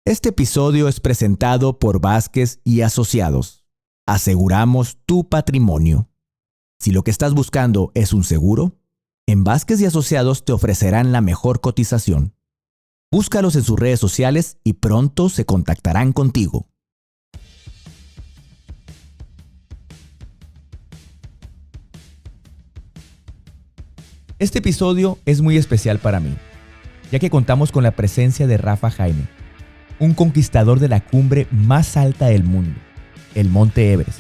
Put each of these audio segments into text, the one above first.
Este episodio es presentado por Vázquez y Asociados. Aseguramos tu patrimonio. Si lo que estás buscando es un seguro, en Vázquez y Asociados te ofrecerán la mejor cotización. Búscalos en sus redes sociales y pronto se contactarán contigo. Este episodio es muy especial para mí, ya que contamos con la presencia de Rafa Jaime, un conquistador de la cumbre más alta del mundo, el Monte Everest,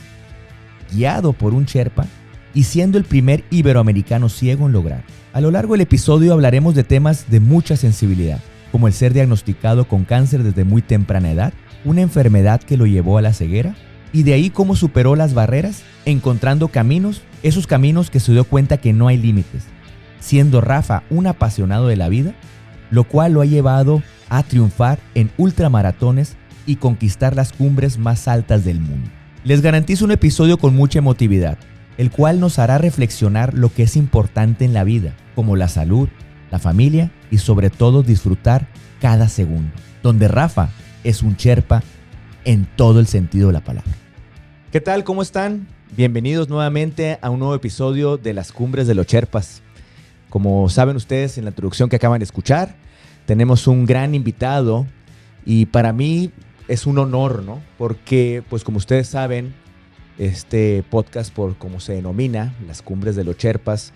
guiado por un Sherpa y siendo el primer iberoamericano ciego en lograr. A lo largo del episodio hablaremos de temas de mucha sensibilidad, como el ser diagnosticado con cáncer desde muy temprana edad, una enfermedad que lo llevó a la ceguera, y de ahí cómo superó las barreras, encontrando caminos, esos caminos que se dio cuenta que no hay límites, siendo Rafa un apasionado de la vida, lo cual lo ha llevado a triunfar en ultramaratones y conquistar las cumbres más altas del mundo. Les garantizo un episodio con mucha emotividad, el cual nos hará reflexionar lo que es importante en la vida, como la salud, la familia y sobre todo disfrutar cada segundo, donde Rafa es un Sherpa en todo el sentido de la palabra. ¿Qué tal? ¿Cómo están? Bienvenidos nuevamente a un nuevo episodio de las Cumbres de los Sherpas. Como saben ustedes en la introducción que acaban de escuchar, tenemos un gran invitado y para mí es un honor, ¿no? Porque, pues como ustedes saben, este podcast, por como se denomina, las Cumbres de los Sherpas,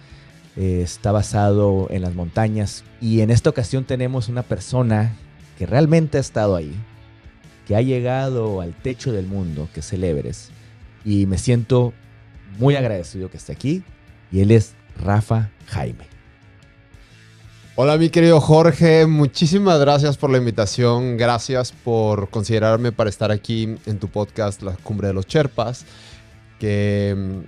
está basado en las montañas. Y en esta ocasión tenemos una persona que realmente ha estado ahí, que ha llegado al techo del mundo, que es el Everest. Y me siento muy agradecido que esté aquí. Y él es Rafa Jaime. Hola mi querido Jorge, muchísimas gracias por la invitación, gracias por considerarme para estar aquí en tu podcast La Cumbre de los Sherpas, que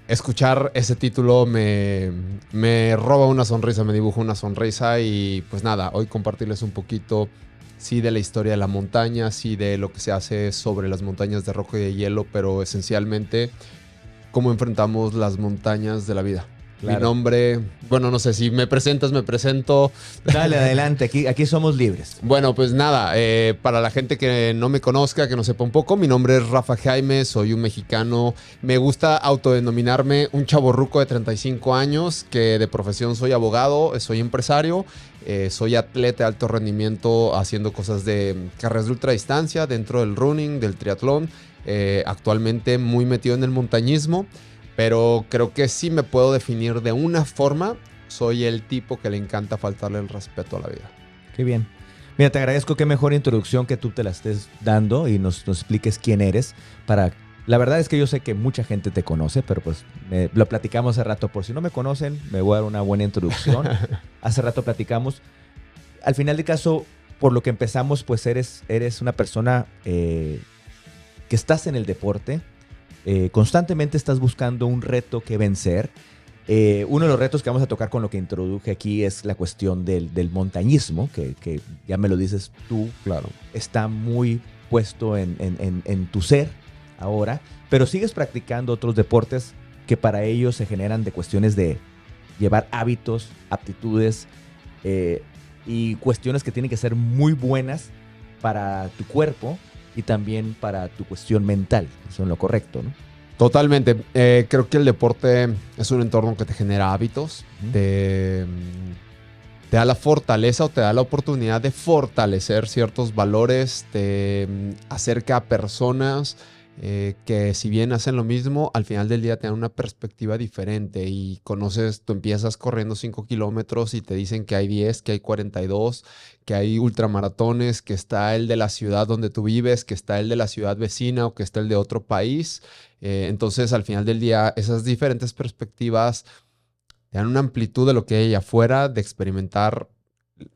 escuchar ese título me roba una sonrisa, me dibuja una sonrisa y pues nada, hoy compartirles un poquito sí de la historia de la montaña, sí de lo que se hace sobre las montañas de roca y de hielo, pero esencialmente cómo enfrentamos las montañas de la vida. Claro. Mi nombre, bueno, no sé si me presentas, me presento. Dale, adelante, aquí somos libres. Bueno, pues nada, para la gente que no me conozca, que no sepa un poco, mi nombre es Rafa Jaime, soy un mexicano. Me gusta autodenominarme un chavorruco de 35 años, que de profesión soy abogado, soy empresario, soy atleta de alto rendimiento haciendo cosas de carreras de ultradistancia dentro del running, del triatlón, actualmente muy metido en el montañismo. Pero creo que sí me puedo definir de una forma. Soy el tipo que le encanta faltarle el respeto a la vida. Qué bien. Mira, te agradezco, qué mejor introducción que tú te la estés dando y nos expliques quién eres. La verdad es que yo sé que mucha gente te conoce, pero pues lo platicamos hace rato. Por si no me conocen, me voy a dar una buena introducción. Hace rato platicamos. Al final del caso, por lo que empezamos, pues eres una persona que estás en el deporte. Constantemente estás buscando un reto que vencer. Uno de los retos que vamos a tocar con lo que introduje aquí es la cuestión del montañismo, que ya me lo dices tú, claro, está muy puesto en tu ser ahora, pero sigues practicando otros deportes que para ellos se generan de cuestiones de llevar hábitos, aptitudes y cuestiones que tienen que ser muy buenas para tu cuerpo y también para tu cuestión mental. Eso es lo correcto, ¿no? Totalmente. Creo que el deporte es un entorno que te genera hábitos, te da la fortaleza o te da la oportunidad de fortalecer ciertos valores, te acerca a personas que si bien hacen lo mismo, al final del día te dan una perspectiva diferente y conoces, tú empiezas corriendo 5 kilómetros y te dicen que hay 10, que hay 42, que hay ultramaratones, que está el de la ciudad donde tú vives, que está el de la ciudad vecina o que está el de otro país. Entonces, al final del día, esas diferentes perspectivas te dan una amplitud de lo que hay allá afuera, de experimentar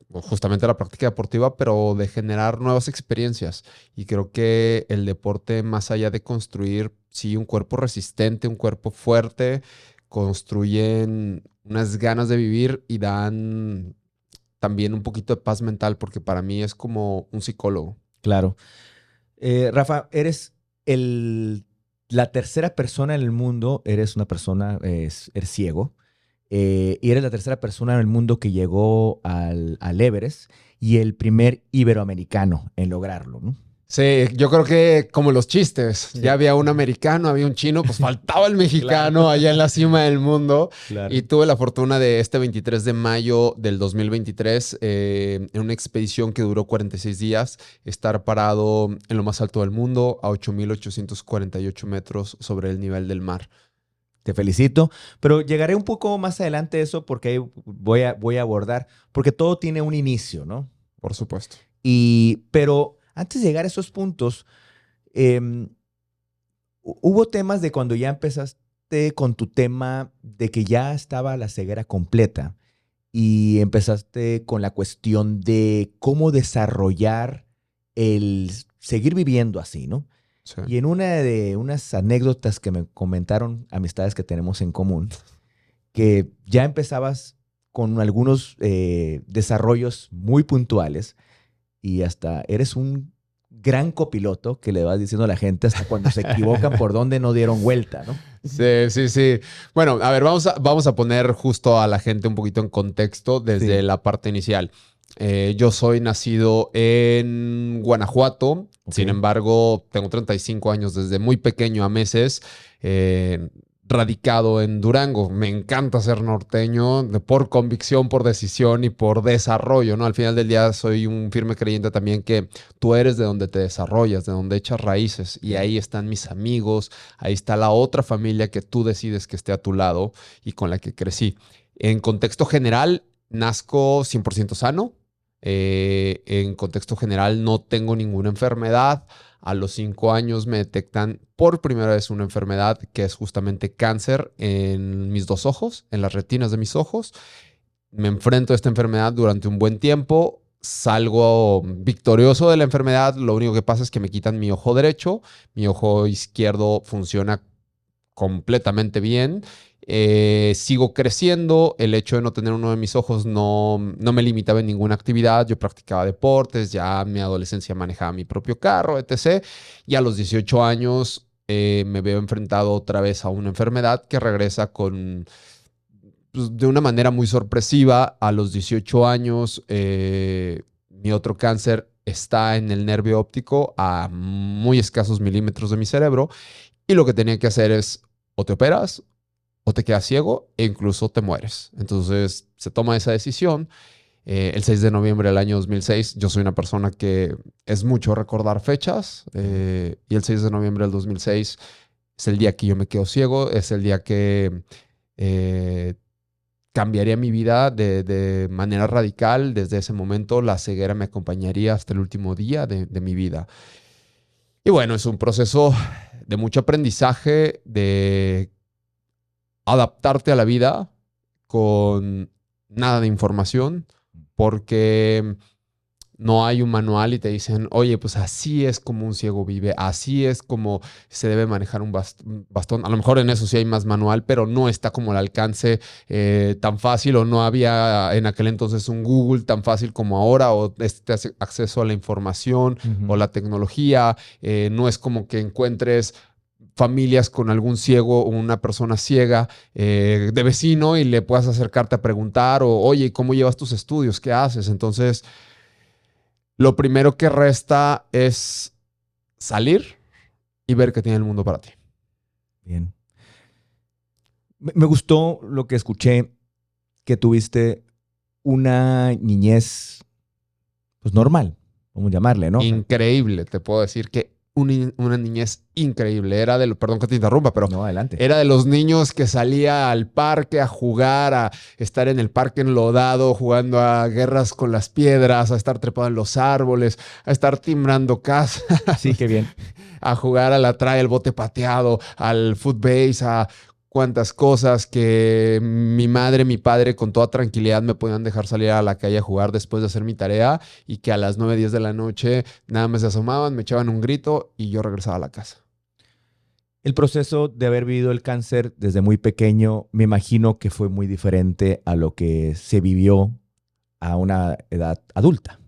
justamente la práctica deportiva, pero de generar nuevas experiencias. Y creo que el deporte, más allá de construir, sí, un cuerpo resistente, un cuerpo fuerte, construyen unas ganas de vivir y dan también un poquito de paz mental, porque para mí es como un psicólogo. Claro. Rafa, eres la tercera persona en el mundo, eres una persona, eres ciego, Y eres la tercera persona en el mundo que llegó al Everest y el primer iberoamericano en lograrlo, ¿no? Sí, yo creo que como los chistes, Sí. ya había un americano, había un chino, pues faltaba el mexicano Claro. allá en la cima del mundo. Claro. Y tuve la fortuna de este 23 de mayo del 2023, en una expedición que duró 46 días, estar parado en lo más alto del mundo, a 8,848 metros sobre el nivel del mar. Te felicito, pero llegaré un poco más adelante a eso porque ahí voy a abordar, porque todo tiene un inicio, ¿no? Por supuesto. Pero antes de llegar a esos puntos, em, hubo temas de cuando ya empezaste con tu tema de que ya estaba la ceguera completa y empezaste con la cuestión de cómo desarrollar el seguir viviendo así, ¿no? Sí. Y en una de unas anécdotas que me comentaron amistades que tenemos en común, que ya empezabas con algunos desarrollos muy puntuales y hasta eres un gran copiloto que le vas diciendo a la gente hasta cuando se equivocan por dónde no dieron vuelta, ¿no? Sí, sí, sí. Bueno, a ver, vamos a poner justo a la gente un poquito en contexto desde Sí. la parte inicial. Yo soy nacido en Guanajuato, Ok. sin embargo, tengo 35 años desde muy pequeño a meses, radicado en Durango. Me encanta ser norteño por convicción, por decisión y por desarrollo, ¿no? Al final del día soy un firme creyente también que tú eres de donde te desarrollas, de donde echas raíces y ahí están mis amigos, ahí está la otra familia que tú decides que esté a tu lado y con la que crecí. En contexto general, nazco 100% sano. En contexto general, no tengo ninguna enfermedad. A los 5 años me detectan por primera vez una enfermedad que es justamente cáncer en mis dos ojos, en las retinas de mis ojos. Me enfrento a esta enfermedad durante un buen tiempo. Salgo victorioso de la enfermedad. Lo único que pasa es que me quitan mi ojo derecho. Mi ojo izquierdo funciona completamente bien. Sigo creciendo. El hecho de no tener uno de mis ojos no me limitaba en ninguna actividad. Yo practicaba deportes, ya en mi adolescencia manejaba mi propio carro, etc. Y a los 18 años me veo enfrentado otra vez a una enfermedad que regresa pues, de una manera muy sorpresiva. A los 18 años mi otro cáncer está en el nervio óptico a muy escasos milímetros de mi cerebro. Y lo que tenía que hacer es o te operas o te quedas ciego e incluso te mueres. Entonces se toma esa decisión. El 6 de noviembre del año 2006, yo soy una persona que es mucho recordar fechas. Y el 6 de noviembre del 2006 es el día que yo me quedo ciego, es el día que cambiaría mi vida de manera radical. Desde ese momento la ceguera me acompañaría hasta el último día de mi vida. Y bueno, es un proceso de mucho aprendizaje, de adaptarte a la vida con nada de información, porque no hay un manual y te dicen, oye, pues así es como un ciego vive, así es como se debe manejar un bastón. A lo mejor en eso sí hay más manual, pero no está como al alcance tan fácil, o no había en aquel entonces un Google tan fácil como ahora, o este acceso a la información o la tecnología. No es como que encuentres familias con algún ciego o una persona ciega de vecino y le puedas acercarte a preguntar, o oye, ¿cómo llevas tus estudios? ¿Qué haces? Entonces, lo primero que resta es salir y ver qué tiene el mundo para ti. Bien. Me gustó lo que escuché, que tuviste una niñez, pues normal, vamos a llamarle, ¿no? Increíble, te puedo decir que una niñez increíble. Era perdón que te interrumpa, pero No, adelante. era de los niños que salía al parque a jugar, a estar en el parque enlodado, jugando a guerras con las piedras, a estar trepado en los árboles, a estar timbrando casas. Sí, qué bien. A jugar a la trae, el bote pateado, al footbase, a cuantas cosas que mi madre, mi padre con toda tranquilidad me podían dejar salir a la calle a jugar después de hacer mi tarea, y que a las 9, 10 de la noche nada más se asomaban, me echaban un grito y yo regresaba a la casa. El proceso de haber vivido el cáncer desde muy pequeño, me imagino que fue muy diferente a lo que se vivió a una edad adulta.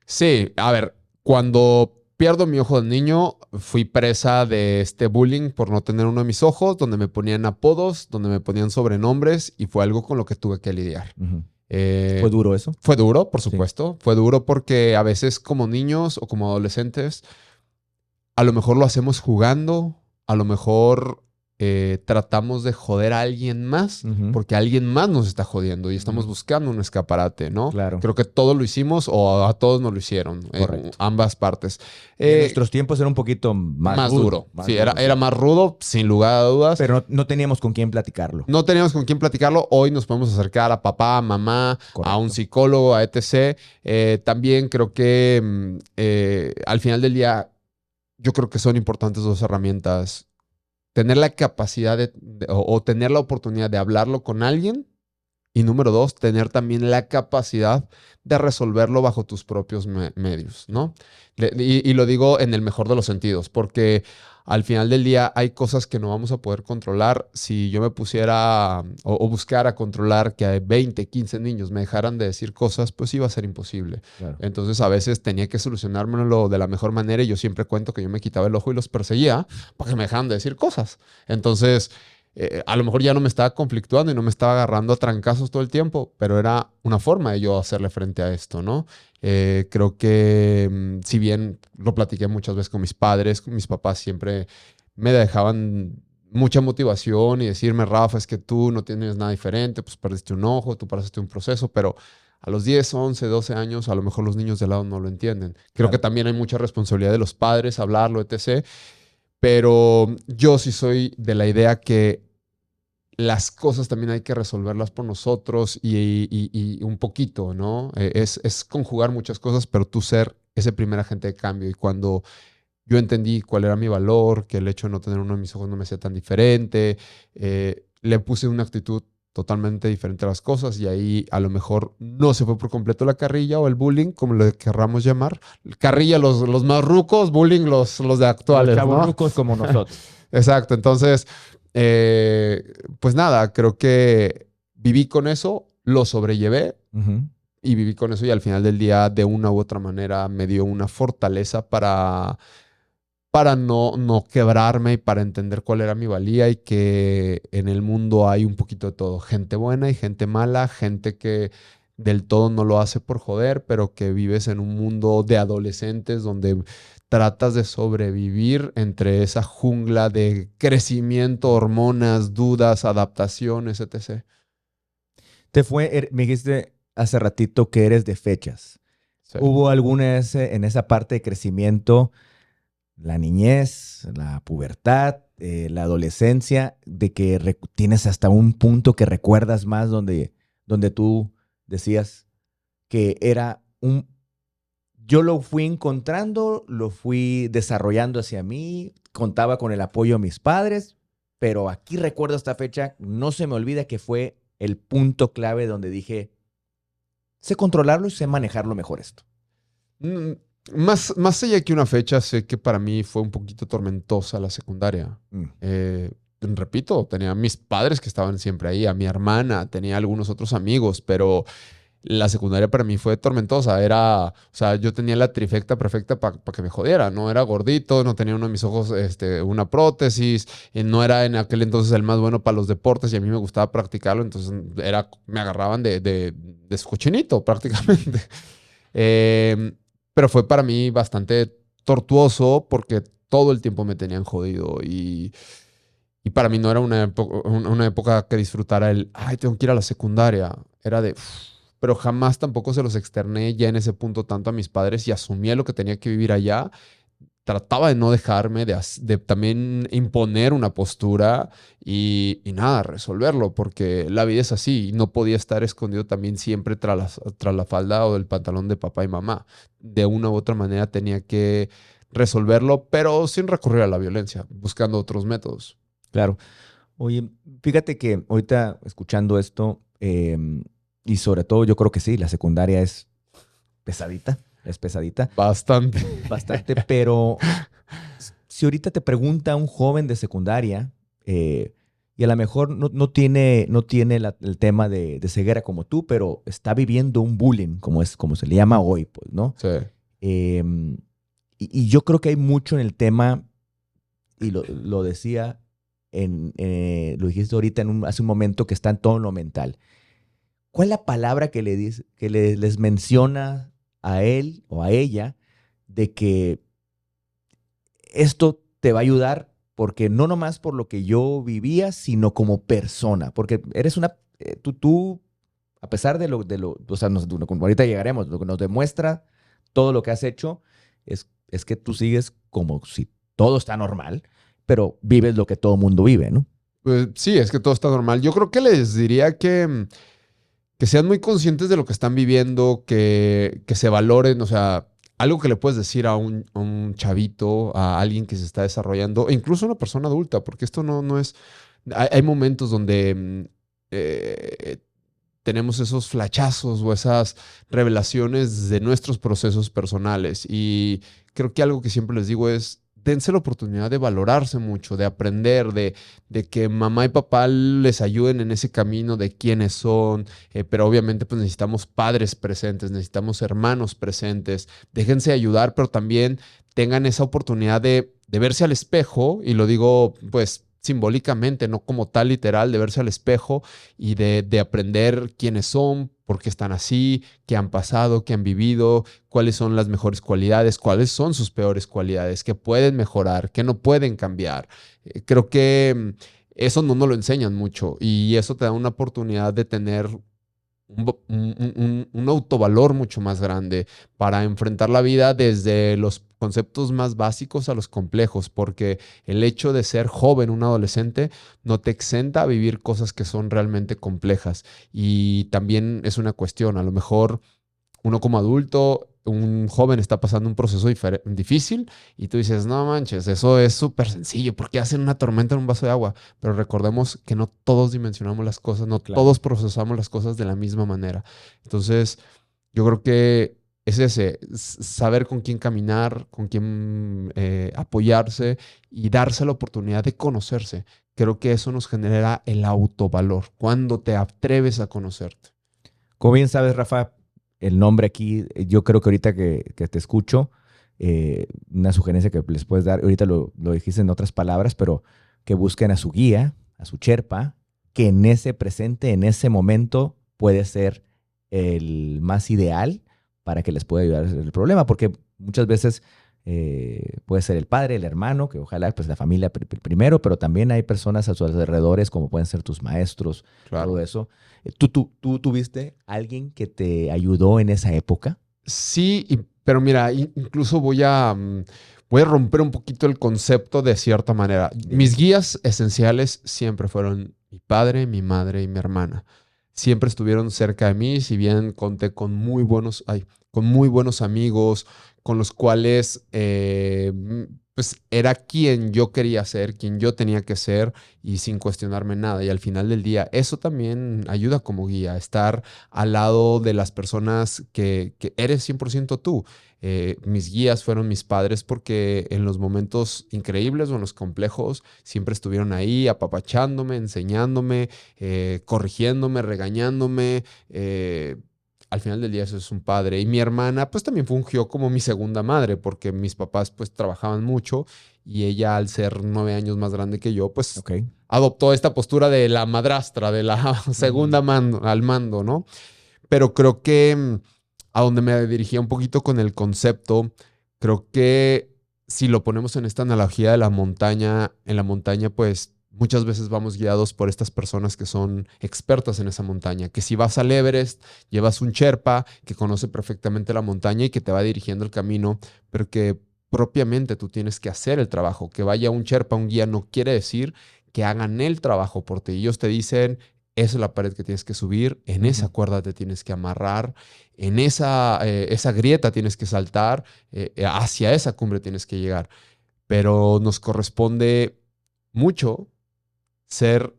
Sí, a ver, cuando pierdo mi ojo de niño, fui presa de este bullying por no tener uno de mis ojos, donde me ponían apodos, donde me ponían sobrenombres y fue algo con lo que tuve que lidiar. Ujú. ¿Fue duro eso? Fue duro, por Sí. supuesto. Fue duro porque a veces como niños o como adolescentes, a lo mejor lo hacemos jugando, a lo mejor tratamos de joder a alguien más Ujú. porque alguien más nos está jodiendo y estamos Ujú. buscando un escaparate, ¿no? Claro. Creo que todos lo hicimos o a todos nos lo hicieron, Correcto. ambas partes. Y en nuestros tiempos era un poquito más duro. más Sí, duro, era más rudo, sin lugar a dudas. Pero no teníamos con quién platicarlo. No teníamos con quién platicarlo. Hoy nos podemos acercar a papá, a mamá, Correcto. a un psicólogo, a etc. También creo que al final del día, yo creo que son importantes dos herramientas. Tener la capacidad o tener la oportunidad de hablarlo con alguien. Y número dos, tener también la capacidad de resolverlo bajo tus propios medios, ¿no? Y lo digo en el mejor de los sentidos, porque al final del día hay cosas que no vamos a poder controlar. Si yo me pusiera o buscara controlar que 20, 15 niños me dejaran de decir cosas, pues iba a ser imposible. Claro. Entonces a veces tenía que solucionármelo de la mejor manera y yo siempre cuento que yo me quitaba el ojo y los perseguía para que me dejaran de decir cosas. Entonces a lo mejor ya no me estaba conflictuando y no me estaba agarrando a trancazos todo el tiempo, pero era una forma de yo hacerle frente a esto, ¿no? Creo que si bien lo platiqué muchas veces con mis papás siempre me dejaban mucha motivación y decirme, Rafa, es que tú no tienes nada diferente, pues perdiste un ojo, tú pasaste un proceso, pero a los 10, 11, 12 años, a lo mejor los niños de lado no lo entienden. Creo Claro. que también hay mucha responsabilidad de los padres, hablarlo, etc. Pero yo sí soy de la idea que las cosas también hay que resolverlas por nosotros y un poquito, ¿no? Es conjugar muchas cosas, pero tú ser ese primer agente de cambio. Y cuando yo entendí cuál era mi valor, que el hecho de no tener uno de mis ojos no me hacía tan diferente, le puse una actitud totalmente diferente a las cosas y ahí a lo mejor no se fue por completo la carrilla o el bullying, como le querramos llamar. Carrilla los más rucos, bullying los de actuales, Los ¿no? chavorrucos como nosotros. Exacto, entonces, pues nada, creo que viví con eso, lo sobrellevé Ujú. y viví con eso y al final del día, de una u otra manera, me dio una fortaleza para no quebrarme y para entender cuál era mi valía y que en el mundo hay un poquito de todo. Gente buena y gente mala, gente que del todo no lo hace por joder, pero que vives en un mundo de adolescentes donde tratas de sobrevivir entre esa jungla de crecimiento, hormonas, dudas, adaptaciones, etc. Me dijiste hace ratito que eres de fechas. Sí. ¿Hubo alguna en esa parte de crecimiento, la niñez, la pubertad, la adolescencia, de que tienes hasta un punto que recuerdas más donde tú decías que era yo lo fui encontrando, lo fui desarrollando hacia mí, contaba con el apoyo de mis padres, pero aquí recuerdo esta fecha, no se me olvida que fue el punto clave donde dije, sé controlarlo y sé manejarlo mejor esto? Más allá que una fecha, sé que para mí fue un poquito tormentosa la secundaria. Repito, tenía a mis padres que estaban siempre ahí, a mi hermana, tenía algunos otros amigos, pero la secundaria para mí fue tormentosa. O sea, yo tenía la trifecta perfecta para que me jodiera. No era gordito, no tenía uno de mis ojos una prótesis, no era en aquel entonces el más bueno para los deportes y a mí me gustaba practicarlo, entonces me agarraban de su cochinito prácticamente. Pero fue para mí bastante tortuoso porque todo el tiempo me tenían jodido y para mí no era una época que disfrutara ay, tengo que ir a la secundaria. Era pero jamás tampoco se los externé ya en ese punto tanto a mis padres y asumía lo que tenía que vivir allá. Trataba de no dejarme, de también imponer una postura y nada, resolverlo, porque la vida es así y no podía estar escondido también siempre tras la falda o el pantalón de papá y mamá. De una u otra manera tenía que resolverlo, pero sin recurrir a la violencia, buscando otros métodos. Claro. Oye, fíjate que ahorita escuchando esto, y sobre todo yo creo que sí, la secundaria es pesadita. Bastante. Bastante, pero si ahorita te pregunta un joven de secundaria y a lo mejor no tiene el tema de ceguera como tú, pero está viviendo un bullying, como se le llama hoy, pues, ¿no? Sí. y yo creo que hay mucho en el tema, y lo decía, lo dijiste ahorita hace un momento, que está en todo lo mental. ¿Cuál es la palabra que les menciona a él o a ella de que esto te va a ayudar? Porque no nomás por lo que yo vivía, sino como persona. Porque eres tú, a pesar o sea, como ahorita llegaremos, lo que nos demuestra todo lo que has hecho es que tú sigues como si todo está normal, pero vives lo que todo mundo vive, ¿no? Pues sí, es que todo está normal. Yo creo que les diría que sean muy conscientes de lo que están viviendo, que se valoren, o sea, algo que le puedes decir a un chavito, a alguien que se está desarrollando, e incluso a una persona adulta, porque esto no es... Hay momentos donde tenemos esos flachazos o esas revelaciones de nuestros procesos personales. Y creo que algo que siempre les digo es, dense la oportunidad de valorarse mucho, de aprender, de que mamá y papá les ayuden en ese camino de quiénes son, pero obviamente pues necesitamos padres presentes, necesitamos hermanos presentes, déjense ayudar, pero también tengan esa oportunidad de verse al espejo, y lo digo pues simbólicamente, no como tal literal, de verse al espejo y de aprender quiénes son, por qué están así, qué han pasado, qué han vivido, cuáles son las mejores cualidades, cuáles son sus peores cualidades, qué pueden mejorar, qué no pueden cambiar. Creo que eso no nos lo enseñan mucho, y eso te da una oportunidad de tener un autovalor mucho más grande para enfrentar la vida desde los conceptos más básicos a los complejos, porque el hecho de ser joven, un adolescente, no te exenta a vivir cosas que son realmente complejas. Y también es una cuestión, a lo mejor uno como adulto, un joven está pasando un proceso difícil, y tú dices, no manches, eso es súper sencillo, ¿por qué hacen una tormenta en un vaso de agua? Pero recordemos que no todos dimensionamos las cosas, no Claro. todos procesamos las cosas de la misma manera. Entonces, yo creo que es ese, saber con quién caminar, con quién apoyarse y darse la oportunidad de conocerse. Creo que eso nos genera el autovalor, cuando te atreves a conocerte. Como bien sabes, Rafa, el nombre aquí, yo creo que ahorita que te escucho, una sugerencia que les puedes dar, ahorita lo dijiste en otras palabras, pero que busquen a su guía, a su Sherpa, que en ese presente, en ese momento, puede ser el más ideal para que les pueda ayudar a resolver el problema, porque muchas veces puede ser el padre, el hermano, que ojalá pues la familia primero, pero también hay personas a sus alrededores, como pueden ser tus maestros, Claro. todo eso. ¿Tú tuviste alguien que te ayudó en esa época? Sí, pero mira, incluso voy a romper un poquito el concepto de cierta manera. Dime. Mis guías esenciales siempre fueron mi padre, mi madre y mi hermana. Siempre estuvieron cerca de mí, si bien conté con muy buenos amigos, con los cuales pues era quien yo quería ser, quien yo tenía que ser, y sin cuestionarme nada. Y al final del día, eso también ayuda como guía, estar al lado de las personas que eres 100% tú. Mis guías fueron mis padres, porque en los momentos increíbles o en los complejos siempre estuvieron ahí apapachándome, enseñándome, corrigiéndome, regañándome. Al final del día eso es un padre. Y mi hermana pues también fungió como mi segunda madre, porque mis papás pues trabajaban mucho, y ella, al ser 9 años más grande que yo, pues Ok. adoptó esta postura de la madrastra, de la segunda al mando, ¿no? Pero creo que a donde me dirigía un poquito con el concepto, creo que si lo ponemos en esta analogía de la montaña, en la montaña, pues muchas veces vamos guiados por estas personas que son expertas en esa montaña, que si vas al Everest, llevas un Sherpa que conoce perfectamente la montaña y que te va dirigiendo el camino, pero que propiamente tú tienes que hacer el trabajo. Que vaya un Sherpa, un guía, no quiere decir que hagan el trabajo por ti. Ellos te dicen, esa es la pared que tienes que subir, en esa Ujú. cuerda te tienes que amarrar, en esa grieta tienes que saltar, hacia esa cumbre tienes que llegar. Pero nos corresponde mucho ser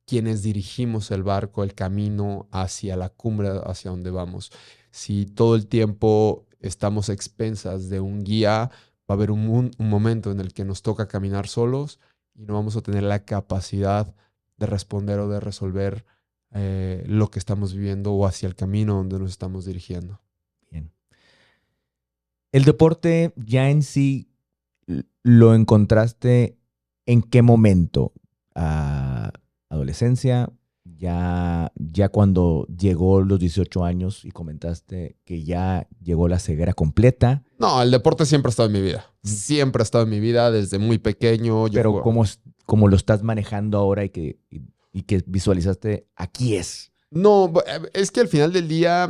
quienes dirigimos el barco, el camino hacia la cumbre, hacia donde vamos. Si todo el tiempo estamos a expensas de un guía, va a haber un momento en el que nos toca caminar solos, y no vamos a tener la capacidad de responder o de resolver lo que estamos viviendo, o hacia el camino donde nos estamos dirigiendo. Bien. El deporte ya en sí lo encontraste en qué momento. Adolescencia, ya cuando llegó los 18 años y comentaste que ya llegó la ceguera completa, No, el deporte siempre ha estado en mi vida. mm, Siempre ha estado en mi vida desde muy pequeño. Yo pero jugaba. ¿cómo lo estás manejando ahora y que visualizaste, aquí es? No, es que al final del día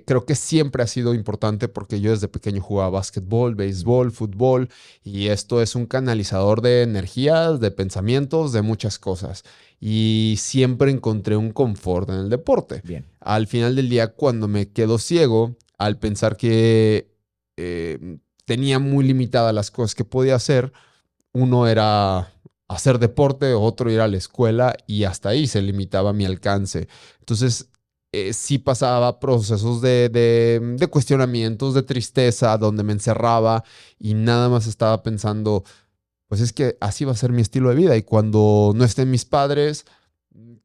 creo que siempre ha sido importante porque yo desde pequeño jugaba básquetbol, béisbol, fútbol y esto es un canalizador de energías, de pensamientos, de muchas cosas. Y siempre encontré un confort en el deporte. Bien, Al final del día, cuando me quedo ciego, al pensar que tenía muy limitadas las cosas que podía hacer, uno era hacer deporte, otro ir a la escuela y hasta ahí se limitaba mi alcance. Entonces, sí pasaba procesos de cuestionamientos, de tristeza, donde me encerraba y nada más estaba pensando, pues es que así va a ser mi estilo de vida y cuando no estén mis padres,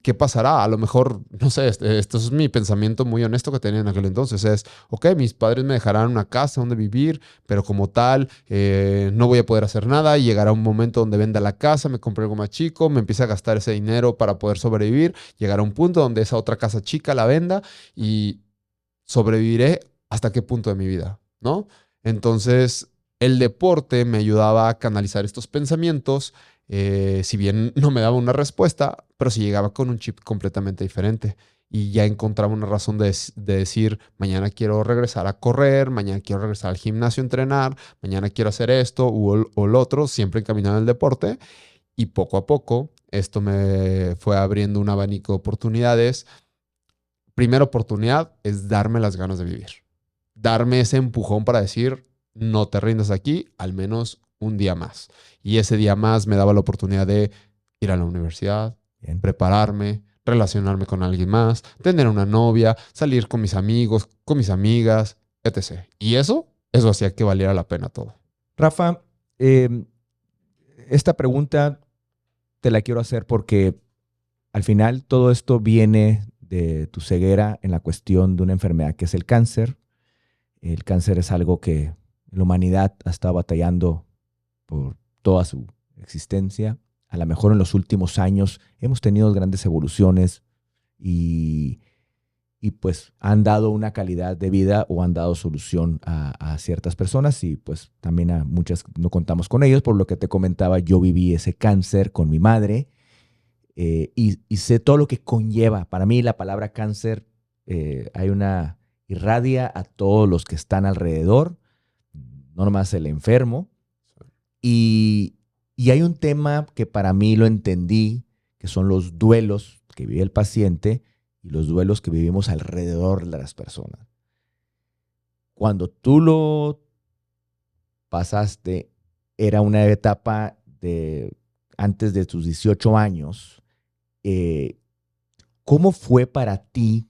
¿qué pasará? A lo mejor, no sé, esto es mi pensamiento muy honesto que tenía en aquel entonces. Es, ok, mis padres me dejarán una casa donde vivir, pero como tal, no voy a poder hacer nada y llegará un momento donde venda la casa, me compre algo más chico, me empiece a gastar ese dinero para poder sobrevivir, llegará un punto donde esa otra casa chica la venda y sobreviviré hasta qué punto de mi vida, ¿no? Entonces, el deporte me ayudaba a canalizar estos pensamientos, si bien no me daba una respuesta, pero si llegaba con un chip completamente diferente. Y ya encontraba una razón de decir, mañana quiero regresar a correr, mañana quiero regresar al gimnasio a entrenar, mañana quiero hacer esto o lo otro, siempre encaminado en el deporte. Y poco a poco, esto me fue abriendo un abanico de oportunidades. Primera oportunidad es darme las ganas de vivir. Darme ese empujón para decir, no te rindas aquí, al menos un día más. Y ese día más me daba la oportunidad de ir a la universidad, bien. prepararme, relacionarme con alguien más, tener una novia, salir con mis amigos, con mis amigas, etc. Y eso hacía que valiera la pena todo. Rafa, esta pregunta te la quiero hacer porque al final todo esto viene de tu ceguera en la cuestión de una enfermedad que es el cáncer. El cáncer es algo que la humanidad ha estado batallando por toda su existencia. A lo mejor en los últimos años hemos tenido grandes evoluciones y, y pues han dado una calidad de vida o han dado solución a ciertas personas y pues también a muchas no contamos con ellos. Por lo que te comentaba, yo viví ese cáncer con mi madre y sé todo lo que conlleva. Para mí la palabra cáncer irradia a todos los que están alrededor, no nomás el enfermo. Y hay un tema que para mí lo entendí, que son los duelos que vive el paciente y los duelos que vivimos alrededor de las personas. Cuando tú lo pasaste, era una etapa de antes de tus 18 años. ¿Cómo fue para ti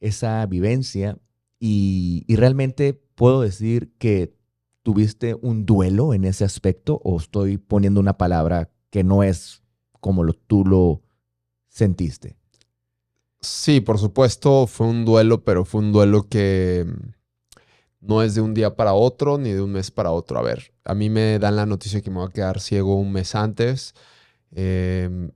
esa vivencia? Y realmente puedo decir que tuviste un duelo en ese aspecto o estoy poniendo una palabra que no es como tú lo sentiste. Sí, por supuesto, fue un duelo, pero fue un duelo que no es de un día para otro ni de un mes para otro. A ver, a mí me dan la noticia que me voy a quedar ciego un mes antes. Em,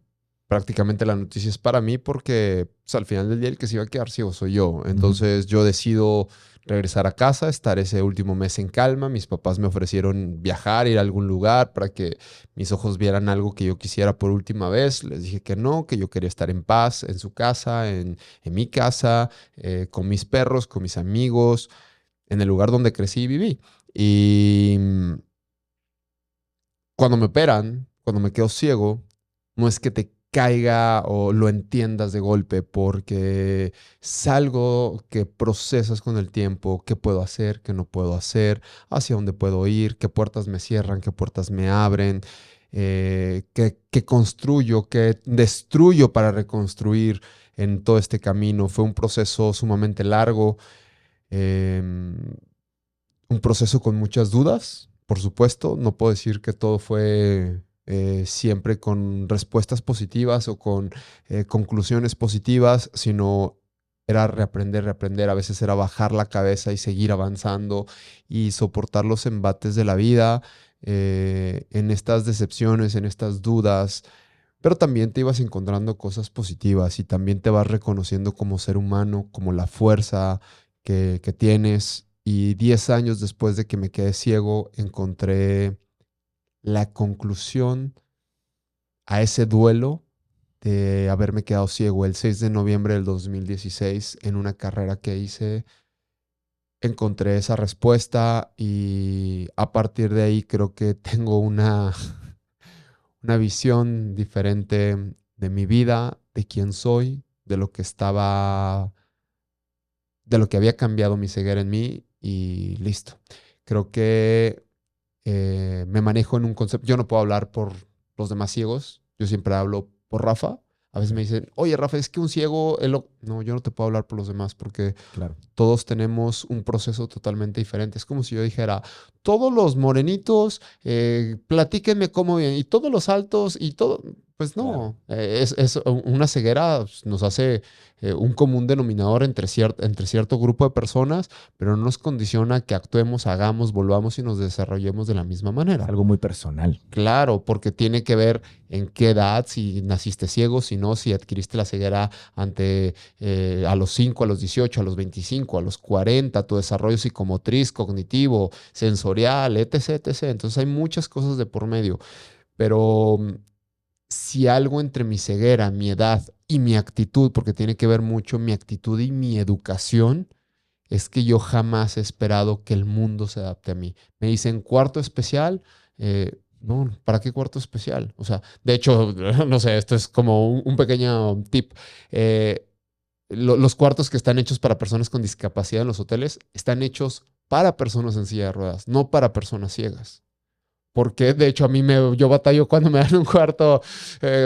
Prácticamente la noticia es para mí porque pues, al final del día el que se iba a quedar ciego soy yo. Entonces yo decido regresar a casa, estar ese último mes en calma. Mis papás me ofrecieron viajar, ir a algún lugar para que mis ojos vieran algo que yo quisiera por última vez. Les dije que no, que yo quería estar en paz en su casa, en mi casa, con mis perros, con mis amigos, en el lugar donde crecí y viví. Y cuando me operan, cuando me quedo ciego, no es que te caiga o lo entiendas de golpe, porque es algo que procesas con el tiempo, qué puedo hacer, qué no puedo hacer, hacia dónde puedo ir, qué puertas me cierran, qué puertas me abren, qué construyo, qué destruyo para reconstruir en todo este camino. Fue un proceso sumamente largo, em, un proceso con muchas dudas, por supuesto. No puedo decir que todo fue siempre con respuestas positivas o con conclusiones positivas, sino era reaprender, reaprender. A veces era bajar la cabeza y seguir avanzando y soportar los embates de la vida, en estas decepciones, en estas dudas. Pero también te ibas encontrando cosas positivas y también te vas reconociendo como ser humano, como la fuerza que tienes. Y 10 años después de que me quedé ciego, encontré la conclusión a ese duelo de haberme quedado ciego el 6 de noviembre del 2016 en una carrera que hice. Encontré esa respuesta y a partir de ahí creo que tengo una visión diferente de mi vida, de quién soy, de lo que había cambiado mi ceguera en mí y listo. Creo que me manejo en un concepto. Yo no puedo hablar por los demás ciegos. Yo siempre hablo por Rafa. A veces me dicen, oye, Rafa, es que un ciego... No, yo no te puedo hablar por los demás porque Claro. todos tenemos un proceso totalmente diferente. Es como si yo dijera, todos los morenitos, platíquenme cómo bien, y todos los altos, y todo... Pues no, Claro. es una ceguera, pues, nos hace un común denominador entre cierto grupo de personas, pero no nos condiciona que actuemos, hagamos, volvamos y nos desarrollemos de la misma Es manera. algo muy personal. Claro, porque tiene que ver en qué edad, si naciste ciego, si no, si adquiriste la ceguera a los 5, a los 18, a los 25, a los 40, tu desarrollo psicomotriz, cognitivo, sensorial, etc, etc. Entonces hay muchas cosas de por medio, pero si algo entre mi ceguera, mi edad y mi actitud, porque tiene que ver mucho mi actitud y mi educación, es que yo jamás he esperado que el mundo se adapte a mí. Me dicen cuarto especial. No, ¿para qué cuarto especial? O sea, de hecho, no sé, esto es como un pequeño tip. Eh, los cuartos que están hechos para personas con discapacidad en los hoteles están hechos para personas en silla de ruedas, no para personas ciegas. Porque de hecho yo batallo cuando me dan un cuarto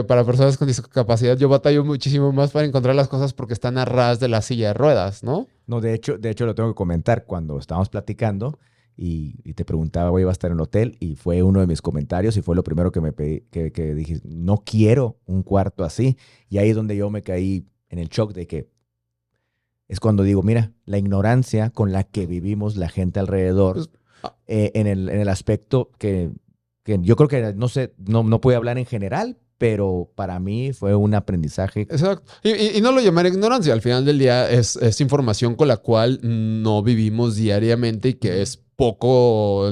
para personas con discapacidad, yo batallo muchísimo más para encontrar las cosas porque están a ras de la silla de ruedas, ¿no? No, de hecho lo tengo que comentar cuando estábamos platicando y te preguntaba, oye, ¿va a estar en el hotel? Y fue uno de mis comentarios y fue lo primero que me pedí, que dije, no quiero un cuarto así. Y ahí es donde yo me caí en el shock de que es cuando digo, mira, la ignorancia con la que vivimos la gente alrededor, Pues, ah, en el aspecto que yo creo que, no sé, no puedo hablar en general, pero para mí fue un aprendizaje. exacto. Y no lo llamaré ignorancia. Al final del día es información con la cual no vivimos diariamente y que es poco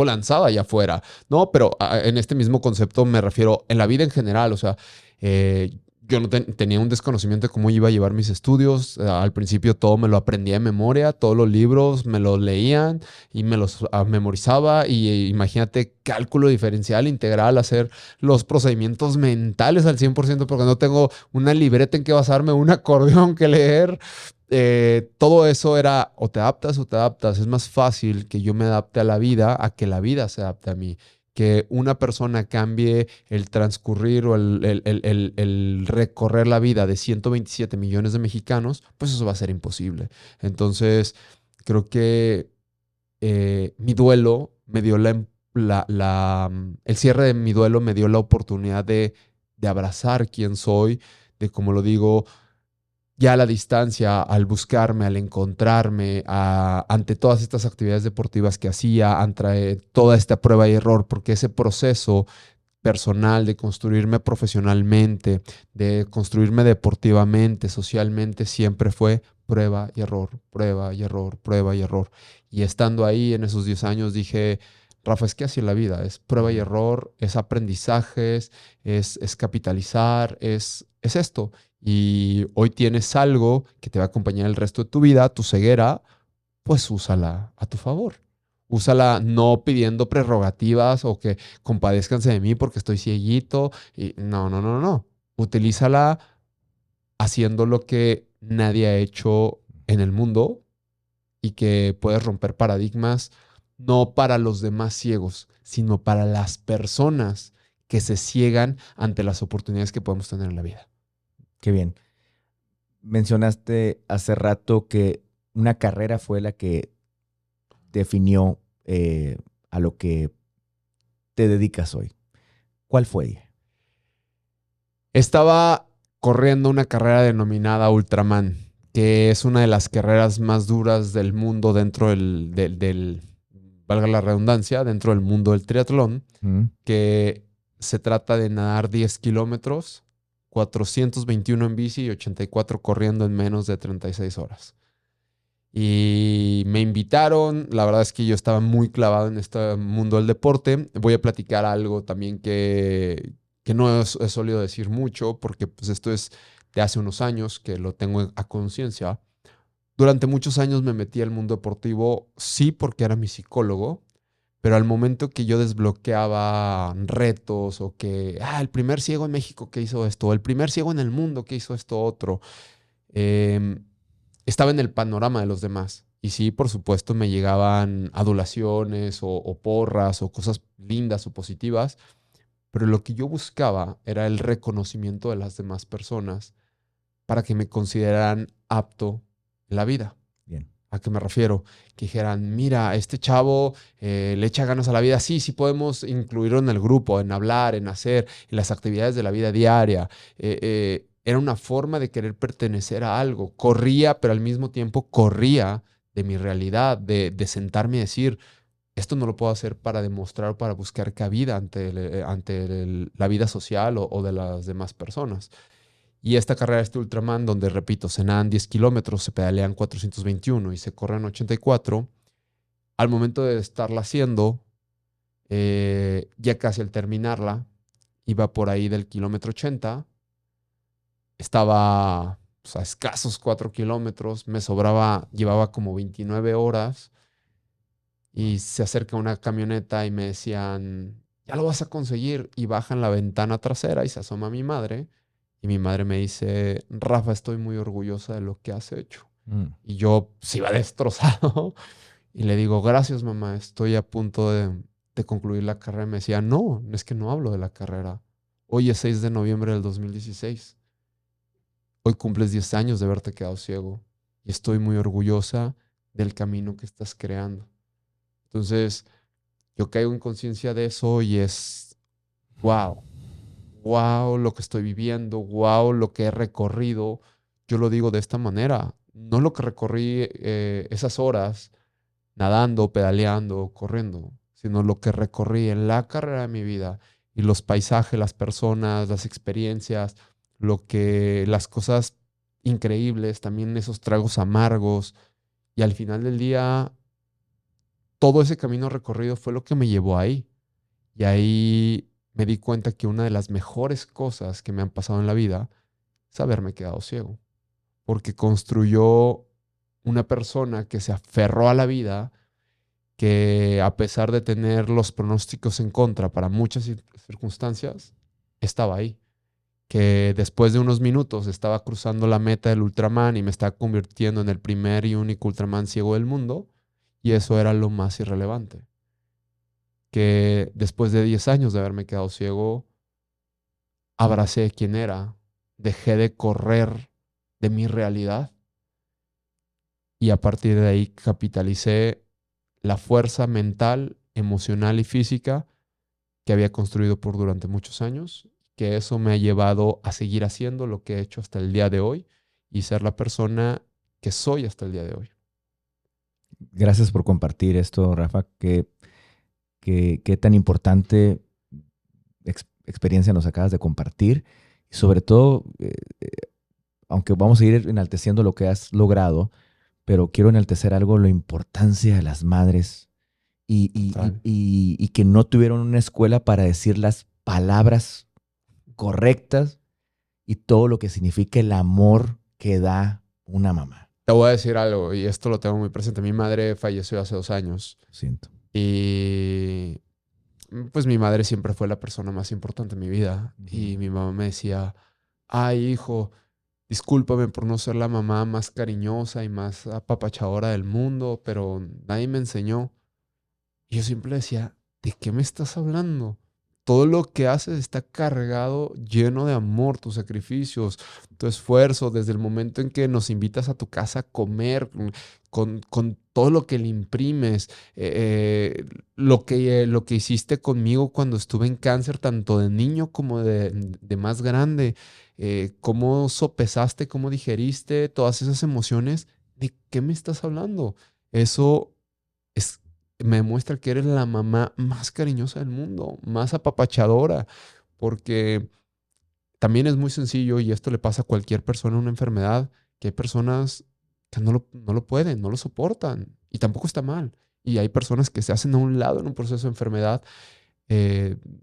lanzada allá afuera, ¿no? Pero en este mismo concepto me refiero en la vida en general. O sea, yo no tenía un desconocimiento de cómo iba a llevar mis estudios. Al principio todo me lo aprendía de memoria, todos los libros me los leían y me los memorizaba. Y imagínate cálculo diferencial, integral, hacer los procedimientos mentales al 100% porque no tengo una libreta en que basarme, un acordeón que leer. Todo eso era o te adaptas o te adaptas. Es más fácil que yo me adapte a la vida a que la vida se adapte a mí. Que una persona cambie el transcurrir o el recorrer la vida de 127 millones de mexicanos, pues eso va a ser imposible. Entonces, creo que mi duelo me dio el cierre de mi duelo me dio la oportunidad de abrazar quién soy, de, como lo digo, ya a la distancia, al buscarme, al encontrarme, ante todas estas actividades deportivas que hacía, ante toda esta prueba y error, porque ese proceso personal de construirme profesionalmente, de construirme deportivamente, socialmente, siempre fue prueba y error, prueba y error, prueba y error. Y estando ahí en esos 10 años dije, Rafa, es que así es la vida, es prueba y error, es aprendizajes, es capitalizar, es esto. Y hoy tienes algo que te va a acompañar el resto de tu vida, tu ceguera, pues úsala a tu favor. Úsala no pidiendo prerrogativas o que compadézcanse de mí porque estoy cieguito. Y no, no, no, no. Utilízala haciendo lo que nadie ha hecho en el mundo y que puedes romper paradigmas no para los demás ciegos, sino para las personas que se ciegan ante las oportunidades que podemos tener en la vida. Qué bien. Mencionaste hace rato que una carrera fue la que definió a lo que te dedicas hoy. ¿Cuál fue? Estaba corriendo una carrera denominada Ultraman, que es una de las carreras más duras del mundo dentro valga la redundancia, dentro del mundo del triatlón, que se trata de nadar 10 kilómetros, 421 en bici y 84 corriendo en menos de 36 horas. Y me invitaron, la verdad es que yo estaba muy clavado en este mundo del deporte. Voy a platicar algo también que no he solido decir mucho, porque pues esto es de hace unos años que lo tengo a conciencia. Durante muchos años me metí al mundo deportivo, sí, porque era mi psicólogo, pero al momento que yo desbloqueaba retos o que, el primer ciego en México que hizo esto, o el primer ciego en el mundo que hizo esto otro, estaba en el panorama de los demás. Y sí, por supuesto, me llegaban adulaciones o porras o cosas lindas o positivas, pero lo que yo buscaba era el reconocimiento de las demás personas para que me consideraran apto en la vida. Bien. ¿A qué me refiero? Que dijeran, mira, este chavo le echa ganas a la vida. Sí, sí podemos incluirlo en el grupo, en hablar, en hacer, en las actividades de la vida diaria. Era una forma de querer pertenecer a algo. Corría, pero al mismo tiempo corría de mi realidad, de sentarme y decir, esto no lo puedo hacer para demostrar o para buscar cabida ante la vida social o de las demás personas. Y esta carrera, este Ultraman, donde, repito, se nadan 10 kilómetros, se pedalean 421 y se corren 84, al momento de estarla haciendo, ya casi al terminarla, iba por ahí del kilómetro 80, estaba pues, a escasos 4 kilómetros, me sobraba, llevaba como 29 horas y se acerca una camioneta y me decían, ya lo vas a conseguir, y bajan la ventana trasera y se asoma mi madre. Y mi madre me dice, Rafa, estoy muy orgullosa de lo que has hecho. Y yo pues, iba destrozado. Y le digo, gracias, mamá, estoy a punto de concluir la carrera. Y me decía, no, es que no hablo de la carrera. Hoy es 6 de noviembre del 2016. Hoy cumples 10 años de haberte quedado ciego. Y estoy muy orgullosa del camino que estás creando. Entonces, yo caigo en conciencia de eso y es, wow. Wow, lo que estoy viviendo, wow, lo que he recorrido. Yo lo digo de esta manera, no lo que recorrí esas horas nadando, pedaleando, corriendo, sino lo que recorrí en la carrera de mi vida y los paisajes, las personas, las experiencias, las cosas increíbles, también esos tragos amargos. Y al final del día, todo ese camino recorrido fue lo que me llevó ahí. Y ahí me di cuenta que una de las mejores cosas que me han pasado en la vida es haberme quedado ciego. Porque construyó una persona que se aferró a la vida, que a pesar de tener los pronósticos en contra para muchas circunstancias, estaba ahí. Que después de unos minutos estaba cruzando la meta del Ultraman y me estaba convirtiendo en el primer y único Ultraman ciego del mundo. Y eso era lo más irrelevante. Que después de 10 años de haberme quedado ciego, abracé quién era, dejé de correr de mi realidad y a partir de ahí capitalicé la fuerza mental, emocional y física que había construido durante muchos años, que eso me ha llevado a seguir haciendo lo que he hecho hasta el día de hoy y ser la persona que soy hasta el día de hoy. Gracias por compartir esto, Rafa. Qué tan importante experiencia nos acabas de compartir. Y sobre todo, aunque vamos a ir enalteciendo lo que has logrado, pero quiero enaltecer algo, la importancia de las madres y que no tuvieron una escuela para decir las palabras correctas y todo lo que significa el amor que da una mamá. Te voy a decir algo, y esto lo tengo muy presente. Mi madre falleció hace 2 años. Lo siento. Y pues mi madre siempre fue la persona más importante en mi vida. Y mi mamá me decía, ay, hijo, discúlpame por no ser la mamá más cariñosa y más apapachadora del mundo, pero nadie me enseñó. Y yo siempre le decía, ¿de qué me estás hablando? Todo lo que haces está cargado, lleno de amor, tus sacrificios, tu esfuerzo, desde el momento en que nos invitas a tu casa a comer, con todo lo que le imprimes, lo que hiciste conmigo cuando estuve en cáncer, tanto de niño como de más grande, cómo sopesaste, cómo digeriste todas esas emociones, ¿de qué me estás hablando? Eso es, me demuestra que eres la mamá más cariñosa del mundo, más apapachadora, porque también es muy sencillo, y esto le pasa a cualquier persona en una enfermedad, que hay personas que no lo pueden, no lo soportan, y tampoco está mal. Y hay personas que se hacen a un lado en un proceso de enfermedad.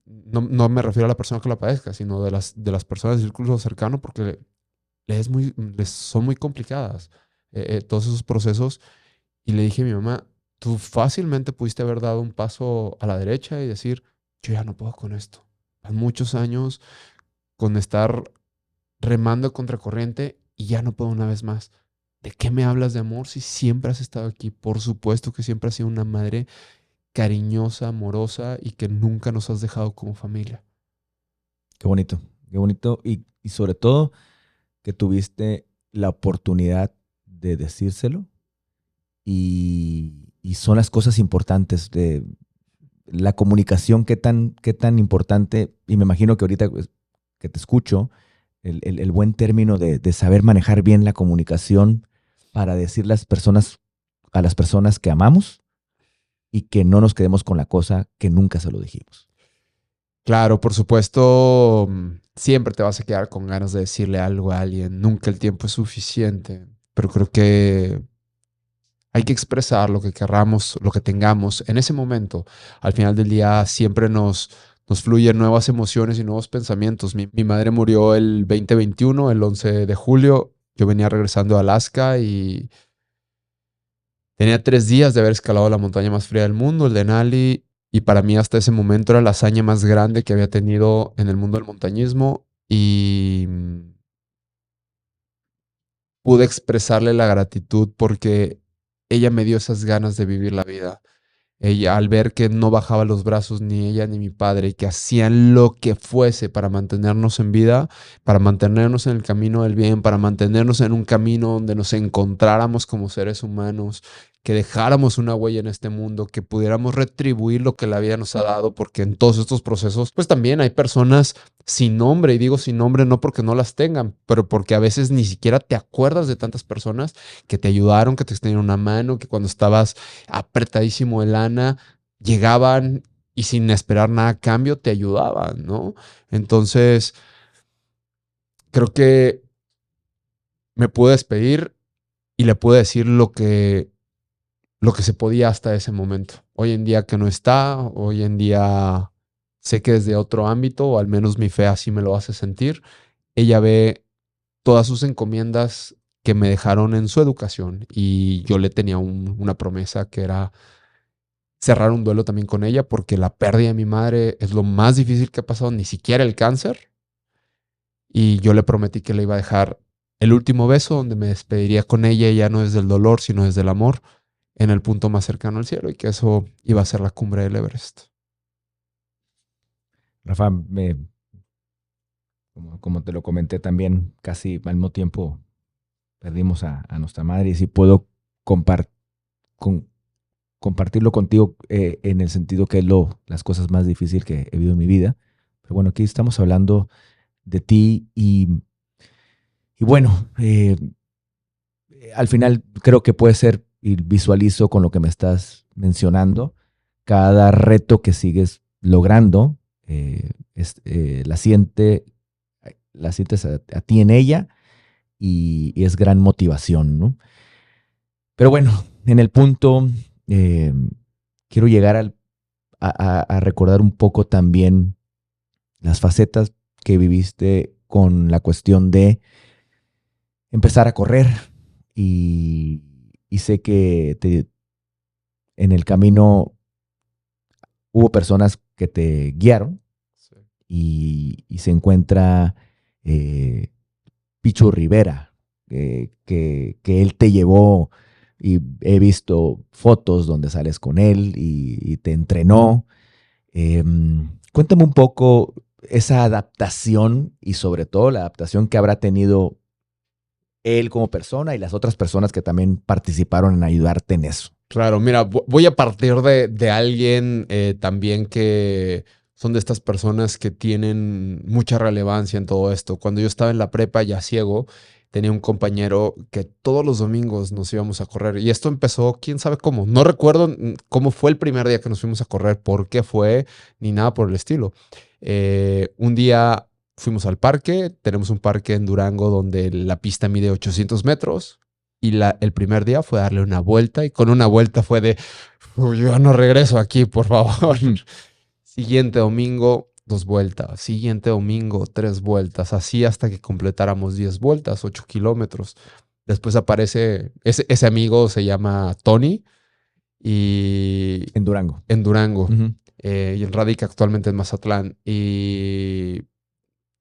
No me refiero a la persona que la padezca, sino de las personas del círculo cercano, porque les son muy complicadas todos esos procesos. Y le dije a mi mamá, tú fácilmente pudiste haber dado un paso a la derecha y decir, yo ya no puedo con esto. Van muchos años con estar remando contracorriente y ya no puedo una vez más. ¿De qué me hablas de amor si siempre has estado aquí? Por supuesto que siempre has sido una madre cariñosa, amorosa y que nunca nos has dejado como familia. Qué bonito y sobre todo que tuviste la oportunidad de decírselo y son las cosas importantes de la comunicación, qué tan importante, y me imagino que ahorita pues, que te escucho, el buen término de saber manejar bien la comunicación para decir a las personas que amamos y que no nos quedemos con la cosa que nunca se lo dijimos. Claro, por supuesto, siempre te vas a quedar con ganas de decirle algo a alguien. Nunca el tiempo es suficiente, pero creo que hay que expresar lo que querramos, lo que tengamos en ese momento. Al final del día siempre nos fluyen nuevas emociones y nuevos pensamientos. Mi madre murió el 2021, el 11 de julio. Yo venía regresando a Alaska y tenía 3 días de haber escalado la montaña más fría del mundo, el Denali, y para mí hasta ese momento era la hazaña más grande que había tenido en el mundo del montañismo y pude expresarle la gratitud porque ella me dio esas ganas de vivir la vida. Ella, al ver que no bajaba los brazos ni ella ni mi padre, y que hacían lo que fuese para mantenernos en vida, para mantenernos en el camino del bien, para mantenernos en un camino donde nos encontráramos como seres humanos, que dejáramos una huella en este mundo, que pudiéramos retribuir lo que la vida nos ha dado, porque en todos estos procesos, pues también hay personas sin nombre, y digo sin nombre no porque no las tengan, pero porque a veces ni siquiera te acuerdas de tantas personas que te ayudaron, que te extendieron una mano, que cuando estabas apretadísimo de lana, llegaban y sin esperar nada a cambio te ayudaban, ¿no? Entonces, creo que me pude despedir y le pude decir lo que se podía hasta ese momento. Hoy en día que no está, hoy en día sé que desde otro ámbito, o al menos mi fe así me lo hace sentir, ella ve todas sus encomiendas que me dejaron en su educación, y yo le tenía una promesa que era cerrar un duelo también con ella, porque la pérdida de mi madre es lo más difícil que ha pasado, ni siquiera el cáncer. Y yo le prometí que le iba a dejar el último beso donde me despediría con ella, ya no desde el dolor, sino desde el amor, en el punto más cercano al cielo, y que eso iba a ser la cumbre del Everest. Rafa, como te lo comenté también, casi al mismo tiempo perdimos a nuestra madre y si puedo compar- con- compartirlo contigo en el sentido que es las cosas más difíciles que he vivido en mi vida. Pero bueno, aquí estamos hablando de ti y bueno, al final creo que puede ser, y visualizo con lo que me estás mencionando, cada reto que sigues logrando, la sientes a ti en ella y es gran motivación, ¿no? Pero bueno, en el punto, eh, quiero llegar a recordar un poco también las facetas que viviste con la cuestión de empezar a correr y, y sé que en el camino hubo personas que te guiaron Sí. y se encuentra eh, Pichu Rivera, que él te llevó y he visto fotos donde sales con él y te entrenó. Cuéntame un poco esa adaptación y sobre todo la adaptación que habrá tenido él como persona y las otras personas que también participaron en ayudarte en eso. Claro, mira, voy a partir de alguien también que son de estas personas que tienen mucha relevancia en todo esto. Cuando yo estaba en la prepa ya ciego, tenía un compañero que todos los domingos nos íbamos a correr. Y esto empezó, quién sabe cómo. No recuerdo cómo fue el primer día que nos fuimos a correr, por qué fue, ni nada por el estilo. Un día fuimos al parque, tenemos un parque en Durango donde la pista mide 800 metros. Y el primer día fue darle una vuelta y con una vuelta fue de, "Uy, yo no regreso aquí, por favor." Siguiente domingo, 2 vueltas. Siguiente domingo, 3 vueltas. Así hasta que completáramos 10 vueltas, 8 kilómetros. Después aparece, ese amigo se llama Tony y En Durango. en Durango. Ujú. Y radica actualmente en Mazatlán. Y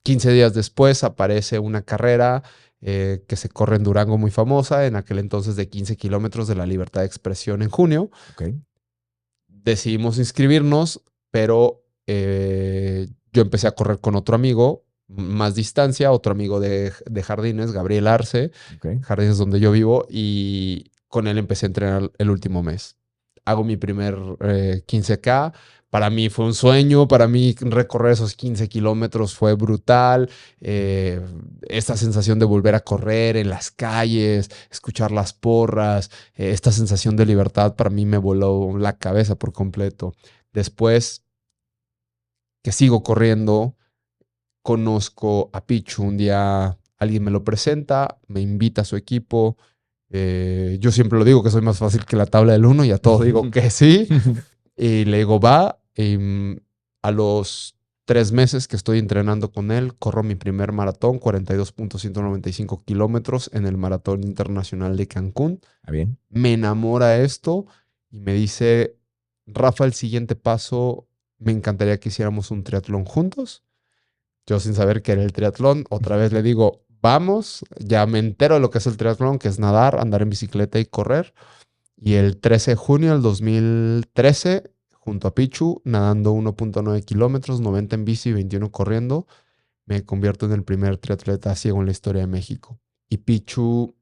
15 días después aparece una carrera que se corre en Durango muy famosa, en aquel entonces de 15 kilómetros de la libertad de expresión en junio. Ok. Decidimos inscribirnos, pero yo empecé a correr con otro amigo, más distancia, otro amigo de Jardines, Gabriel Arce, Ok. Jardines donde yo vivo, y con él empecé a entrenar el último mes. Hago mi primer 15K. Para mí fue un sueño, para mí recorrer esos 15 kilómetros fue brutal. Esta sensación de volver a correr en las calles, escuchar las porras, esta sensación de libertad para mí me voló la cabeza por completo. Después que sigo corriendo, conozco a Pichu. Un día alguien me lo presenta, me invita a su equipo. Yo siempre lo digo que soy más fácil que la tabla del 1 y a todo digo que sí. Y le digo, va. Y a los 3 meses que estoy entrenando con él, corro mi primer maratón, 42.195 kilómetros en el Maratón Internacional de Cancún. Ah, bien. Me enamora esto y me dice, Rafa, el siguiente paso, me encantaría que hiciéramos un triatlón juntos. Yo sin saber qué era el triatlón, otra vez le digo, vamos, ya me entero de lo que es el triatlón, que es nadar, andar en bicicleta y correr. Y el 13 de junio del 2013, junto a Pichu, nadando 1.9 kilómetros, 90 en bici y 21 corriendo, me convierto en el primer triatleta ciego en la historia de México. Y Pichu,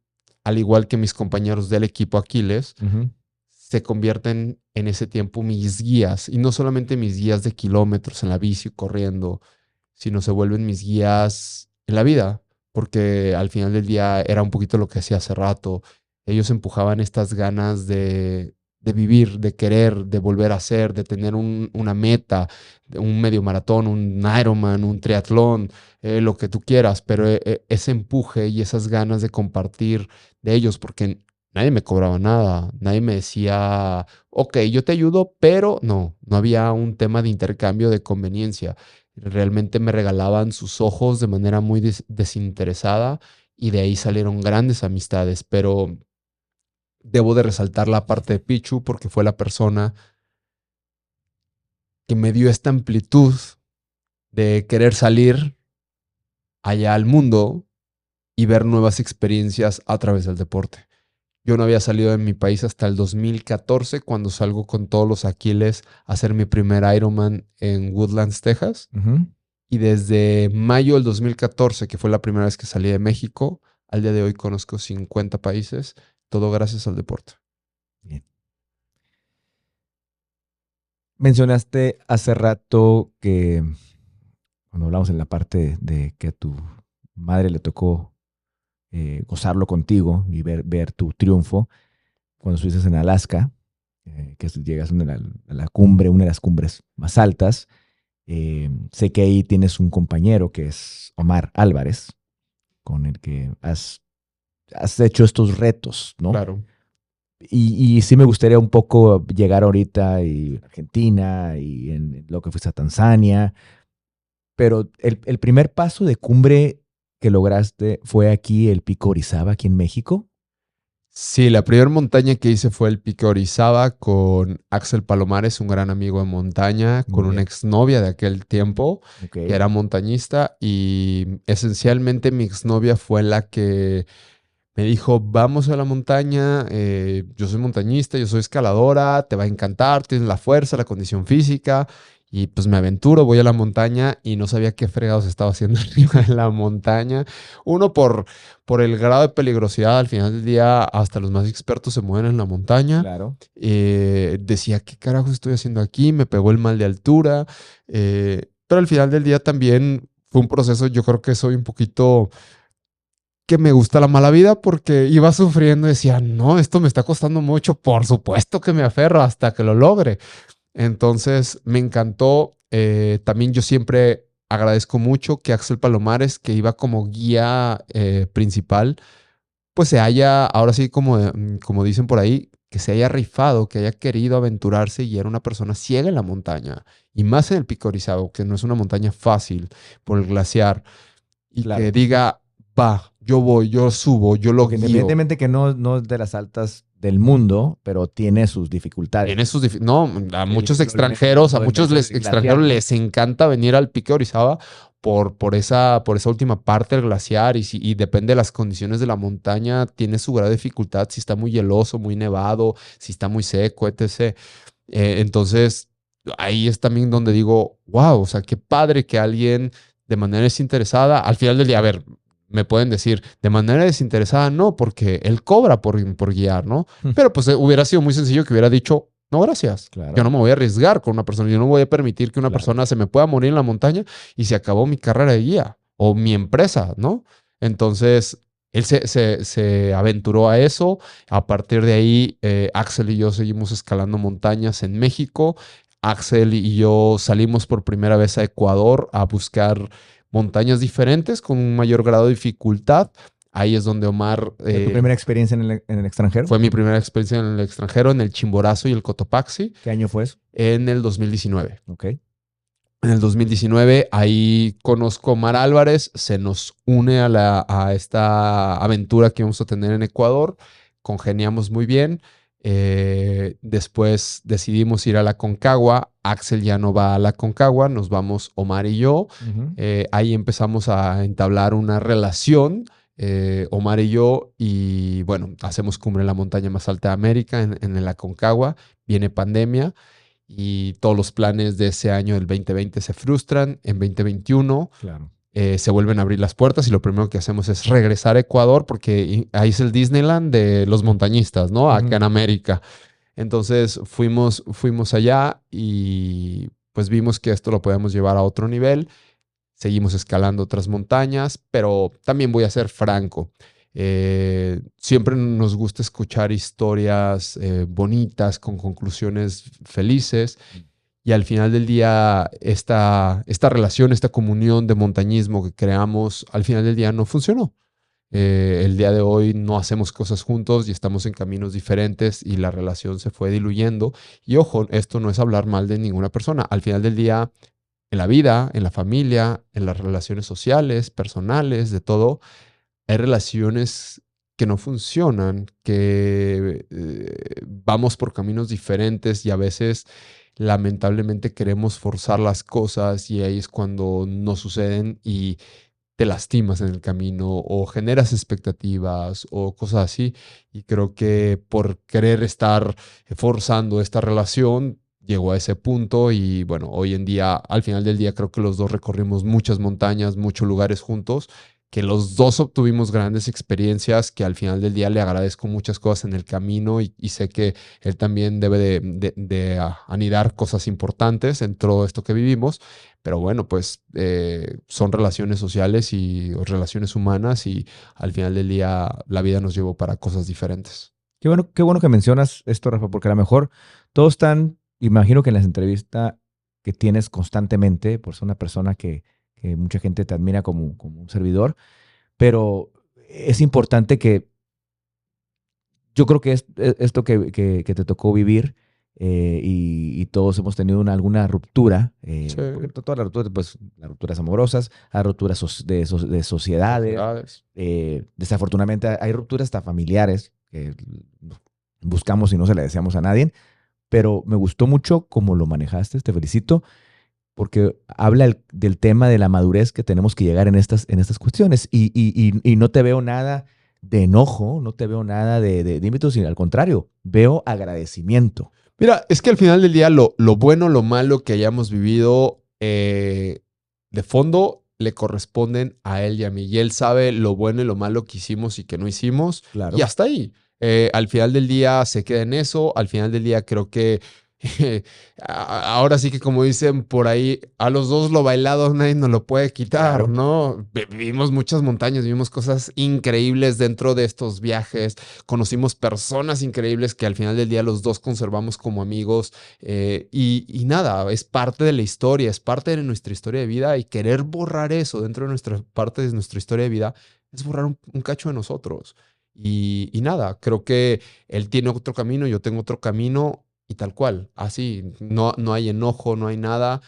al igual que mis compañeros del equipo Aquiles, Ujú. se convierten en ese tiempo mis guías. Y no solamente mis guías de kilómetros en la bici corriendo, sino se vuelven mis guías en la vida. Porque al final del día era un poquito lo que hacía hace rato. Ellos empujaban estas ganas de vivir, de querer, de volver a hacer, de tener una meta, un medio maratón, un Ironman, un triatlón, lo que tú quieras, pero ese empuje y esas ganas de compartir de ellos, porque nadie me cobraba nada, nadie me decía, ok, yo te ayudo, pero no había un tema de intercambio de conveniencia. Realmente me regalaban sus ojos de manera muy desinteresada y de ahí salieron grandes amistades, pero debo de resaltar la parte de Pichu porque fue la persona que me dio esta amplitud de querer salir allá al mundo y ver nuevas experiencias a través del deporte. Yo no había salido de mi país hasta el 2014, cuando salgo con todos los Aquiles a hacer mi primer Ironman en Woodlands, Texas. Ujú. Y desde mayo del 2014, que fue la primera vez que salí de México, al día de hoy conozco 50 países, todo gracias al deporte. Bien. Mencionaste hace rato que cuando hablamos en la parte de que a tu madre le tocó gozarlo contigo y ver tu triunfo cuando estuviste en Alaska, que llegas a la cumbre, una de las cumbres más altas. Sé que ahí tienes un compañero que es Omar Álvarez, con el que has hecho estos retos, ¿no? Claro. Y sí me gustaría un poco llegar ahorita y Argentina y en lo que fuiste a Tanzania, pero el primer paso de cumbre que lograste fue aquí, el Pico Orizaba, aquí en México. Sí, la primera montaña que hice fue el Pico Orizaba con Axel Palomares, un gran amigo de montaña, Muy con una bien. exnovia de aquel tiempo, Ok. que era montañista, y esencialmente mi exnovia fue la que me dijo, vamos a la montaña, yo soy montañista, yo soy escaladora, te va a encantar, tienes la fuerza, la condición física. Y pues me aventuro, voy a la montaña y no sabía qué fregados estaba haciendo arriba de la montaña. Uno, por el grado de peligrosidad, al final del día hasta los más expertos se mueven en la montaña. Claro. Decía, ¿qué carajos estoy haciendo aquí? Me pegó el mal de altura. Pero al final del día también fue un proceso, yo creo que soy un poquito que me gusta la mala vida porque iba sufriendo y decía, no, esto me está costando mucho, por supuesto que me aferro hasta que lo logre. Entonces me encantó. También yo siempre agradezco mucho que Axel Palomares, que iba como guía principal, pues se haya, ahora sí como dicen por ahí, que se haya rifado, que haya querido aventurarse y era una persona ciega en la montaña. Y más en el Pico Orizaba, que no es una montaña fácil por el glaciar. Y Claro. que diga, va, yo voy, yo subo, yo lo Porque guío. independientemente que no es de las altas del mundo, pero tiene sus dificultades. Tiene sus no, a muchos lo extranjeros, a lo muchos inmenso del extranjeros glaciar. les encanta venir al Pico de Orizaba por esa última parte del glaciar y depende de las condiciones de la montaña, tiene su grado de dificultad, si está muy hieloso, muy nevado, si está muy seco, etc. Entonces, ahí es también donde digo, wow, o sea, qué padre que alguien de manera desinteresada, al final del día, a ver, me pueden decir, de manera desinteresada no, porque él cobra por guiar, ¿no? Pero pues hubiera sido muy sencillo que hubiera dicho, no, gracias. Claro. Yo no me voy a arriesgar con una persona, yo no voy a permitir que una Claro. persona se me pueda morir en la montaña y se acabó mi carrera de guía o mi empresa, ¿no? Entonces, él se aventuró a eso. A partir de ahí, Axel y yo seguimos escalando montañas en México. Axel y yo salimos por primera vez a Ecuador a buscar montañas diferentes con un mayor grado de dificultad. Ahí es donde Omar... ¿Fue tu primera experiencia en el extranjero? Fue mi primera experiencia en el extranjero, en el Chimborazo y el Cotopaxi. ¿Qué año fue eso? En el 2019. Ok. En el 2019, ahí conozco a Omar Álvarez, se nos une a esta aventura que vamos a tener en Ecuador, congeniamos muy bien. Después decidimos ir a la Concagua, Axel ya no va a la Concagua, nos vamos Omar y yo. Ahí empezamos a entablar una relación, Omar y yo, y bueno, hacemos cumbre en la montaña más alta de América, en la Concagua, viene pandemia y todos los planes de ese año del 2020 se frustran. En 2021 Claro. se vuelven a abrir las puertas y lo primero que hacemos es regresar a Ecuador porque ahí es el Disneyland de los montañistas, ¿no? Acá en América. Entonces fuimos allá y pues vimos que esto lo podemos llevar a otro nivel. Seguimos escalando otras montañas, pero también voy a ser franco. Siempre nos gusta escuchar historias bonitas, con conclusiones felices. Y al final del día, esta relación, esta comunión de montañismo que creamos, al final del día no funcionó. El día de hoy no hacemos cosas juntos y estamos en caminos diferentes y la relación se fue diluyendo. Y ojo, esto no es hablar mal de ninguna persona. Al final del día, en la vida, en la familia, en las relaciones sociales, personales, de todo, hay relaciones que no funcionan, que vamos por caminos diferentes y a veces lamentablemente queremos forzar las cosas y ahí es cuando no suceden y te lastimas en el camino o generas expectativas o cosas así. Y creo que por querer estar forzando esta relación, llegó a ese punto y bueno, hoy en día, al final del día, creo que los dos recorrimos muchas montañas, muchos lugares juntos, que los dos obtuvimos grandes experiencias, que al final del día le agradezco muchas cosas en el camino y sé que él también debe de anidar cosas importantes en todo esto que vivimos. Pero bueno, pues son relaciones sociales y relaciones humanas y al final del día la vida nos llevó para cosas diferentes. Qué bueno que mencionas esto, Rafa, porque a lo mejor todos están, imagino que en las entrevistas que tienes constantemente, por ser una persona que mucha gente te admira como un servidor, pero es importante que yo creo que esto que te tocó vivir y todos hemos tenido alguna ruptura, Sí. porque todas las rupturas, pues las rupturas amorosas, hay rupturas de sociedades, desafortunadamente hay rupturas hasta familiares que buscamos y no se le deseamos a nadie, pero me gustó mucho cómo lo manejaste, te felicito, porque habla del tema de la madurez que tenemos que llegar en estas cuestiones y no te veo nada de enojo, no te veo nada de ímpetu, sino al contrario, veo agradecimiento. Mira, es que al final del día lo bueno, lo malo que hayamos vivido de fondo le corresponden a él y a mí. Y él sabe lo bueno y lo malo que hicimos y que no hicimos. Y Claro. hasta ahí. Al final del día se queda en eso. Al final del día creo que ahora sí que como dicen por ahí, a los dos lo bailado nadie nos lo puede quitar, Claro. ¿no? Vivimos muchas montañas, vivimos cosas increíbles dentro de estos viajes, conocimos personas increíbles que al final del día los dos conservamos como amigos y nada, es parte de la historia, es parte de nuestra historia de vida y querer borrar eso dentro de nuestra parte de nuestra historia de vida es borrar un cacho de nosotros. Y nada, creo que él tiene otro camino, yo tengo otro camino y tal cual, así, no hay enojo, no hay nada,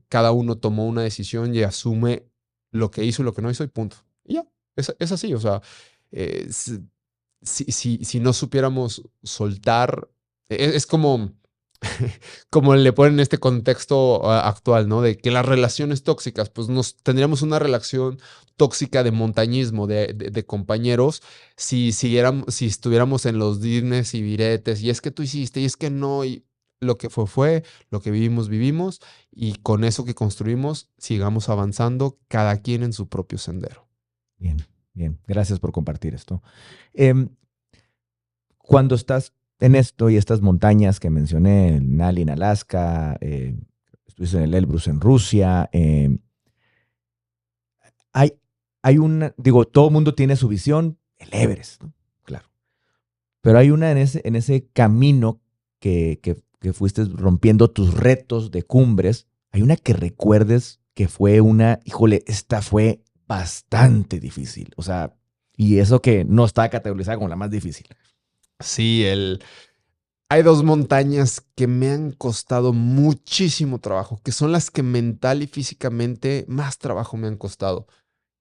cada uno tomó una decisión y asume lo que hizo y lo que no hizo y punto. Y ya, es así, o sea, eh, si no supiéramos soltar, es como, como le ponen en este contexto actual, ¿no? De que las relaciones tóxicas, pues tendríamos una relación tóxica de montañismo, de compañeros, si estuviéramos en los dines y diretes, y es que tú hiciste, y es que no, y lo que fue, lo que vivimos, vivimos, y con eso que construimos, sigamos avanzando, cada quien en su propio sendero. Bien, bien. Gracias por compartir esto. Em, Cuando estás en esto y estas montañas que mencioné, en Nali en Alaska, estuviste en el Elbrus en Rusia, hay, hay una, digo, todo el mundo tiene su visión, el Everest, ¿no? Claro. Pero hay una en ese camino que fuiste rompiendo tus retos de cumbres, hay una que recuerdes que fue una, híjole, esta fue bastante difícil. O sea, y eso que no está categorizada como la más difícil. Sí, hay dos montañas que me han costado muchísimo trabajo, que son las que mental y físicamente más trabajo me han costado.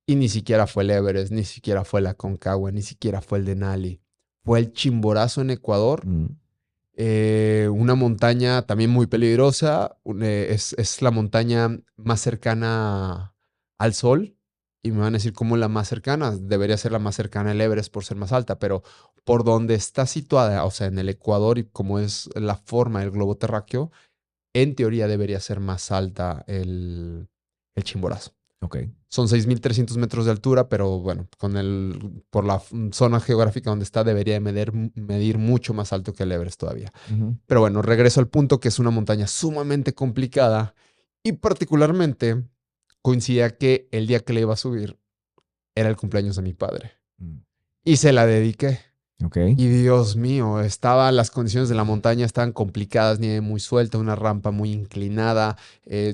Y ni siquiera fue el Everest, ni siquiera fue la Concagua, ni siquiera fue el Denali. Fue el Chimborazo en Ecuador, Mm, una montaña también muy peligrosa. Es la montaña más cercana al Sol. Y me van a decir cómo es la más cercana. Debería ser la más cercana al Everest por ser más alta, pero por donde está situada, o sea, en el Ecuador y como es la forma del globo terráqueo, en teoría debería ser más alta el Chimborazo. ok. Son 6.300 metros de altura, pero bueno, por la zona geográfica donde está, debería medir mucho más alto que el Everest todavía. Ujú. Pero bueno, regreso al punto que es una montaña sumamente complicada y particularmente coincidía que el día que le iba a subir era el cumpleaños de mi padre Mm, y se la dediqué. ok. Y Dios mío, las condiciones de la montaña estaban complicadas, nieve muy suelta, una rampa muy inclinada.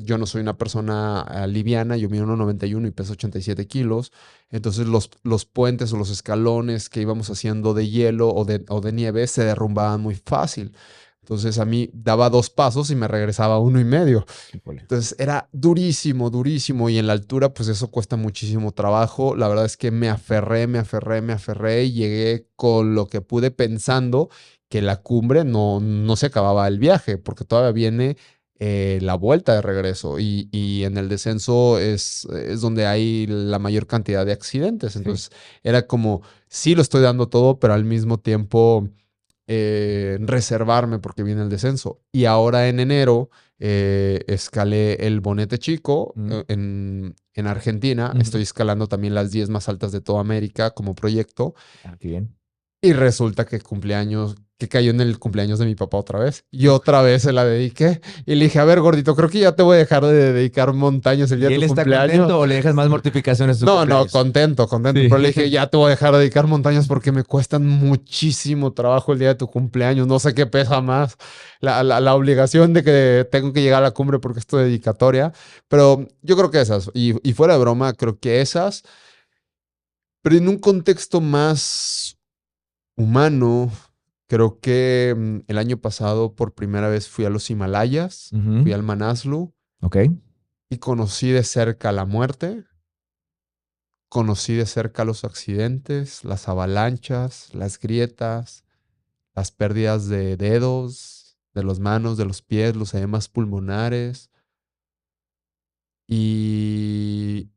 Yo no soy una persona liviana, yo mido 1,91 y peso 87 kilos. Entonces los puentes o los escalones que íbamos haciendo de hielo o de nieve se derrumbaban muy fácil. Entonces a mí daba 2 pasos y me regresaba 1,5. Híjole. Entonces era durísimo, durísimo y en la altura pues eso cuesta muchísimo trabajo. La verdad es que me aferré y llegué con lo que pude pensando que la cumbre no se acababa el viaje porque todavía viene la vuelta de regreso y en el descenso es donde hay la mayor cantidad de accidentes. Sí. Entonces era como, sí lo estoy dando todo, pero al mismo tiempo reservarme porque viene el descenso. Y ahora en enero escalé el Bonete Chico Mm, en Argentina. ujú. Estoy escalando también las 10 más altas de toda América como proyecto. Ah, qué bien. Y resulta que cayó en el cumpleaños de mi papá otra vez. Y otra vez se la dediqué. Y le dije, a ver, gordito, creo que ya te voy a dejar de dedicar montañas el día ¿Y de él tu está cumpleaños. contento o le dejas más mortificaciones en su No, no, cumpleaños? contento, contento. Sí. Pero le dije, ya te voy a dejar de dedicar montañas porque me cuestan muchísimo trabajo el día de tu cumpleaños. No sé qué pesa más. La obligación de que tengo que llegar a la cumbre porque es tu dedicatoria. Pero yo creo que esas. Y fuera de broma, creo que esas. Pero en un contexto más humano, creo que el año pasado por primera vez fui a los Himalayas, fui Ujú. al Manaslu Ok. y conocí de cerca la muerte. Conocí de cerca los accidentes, las avalanchas, las grietas, las pérdidas de dedos, de las manos, de los pies, los edemas pulmonares y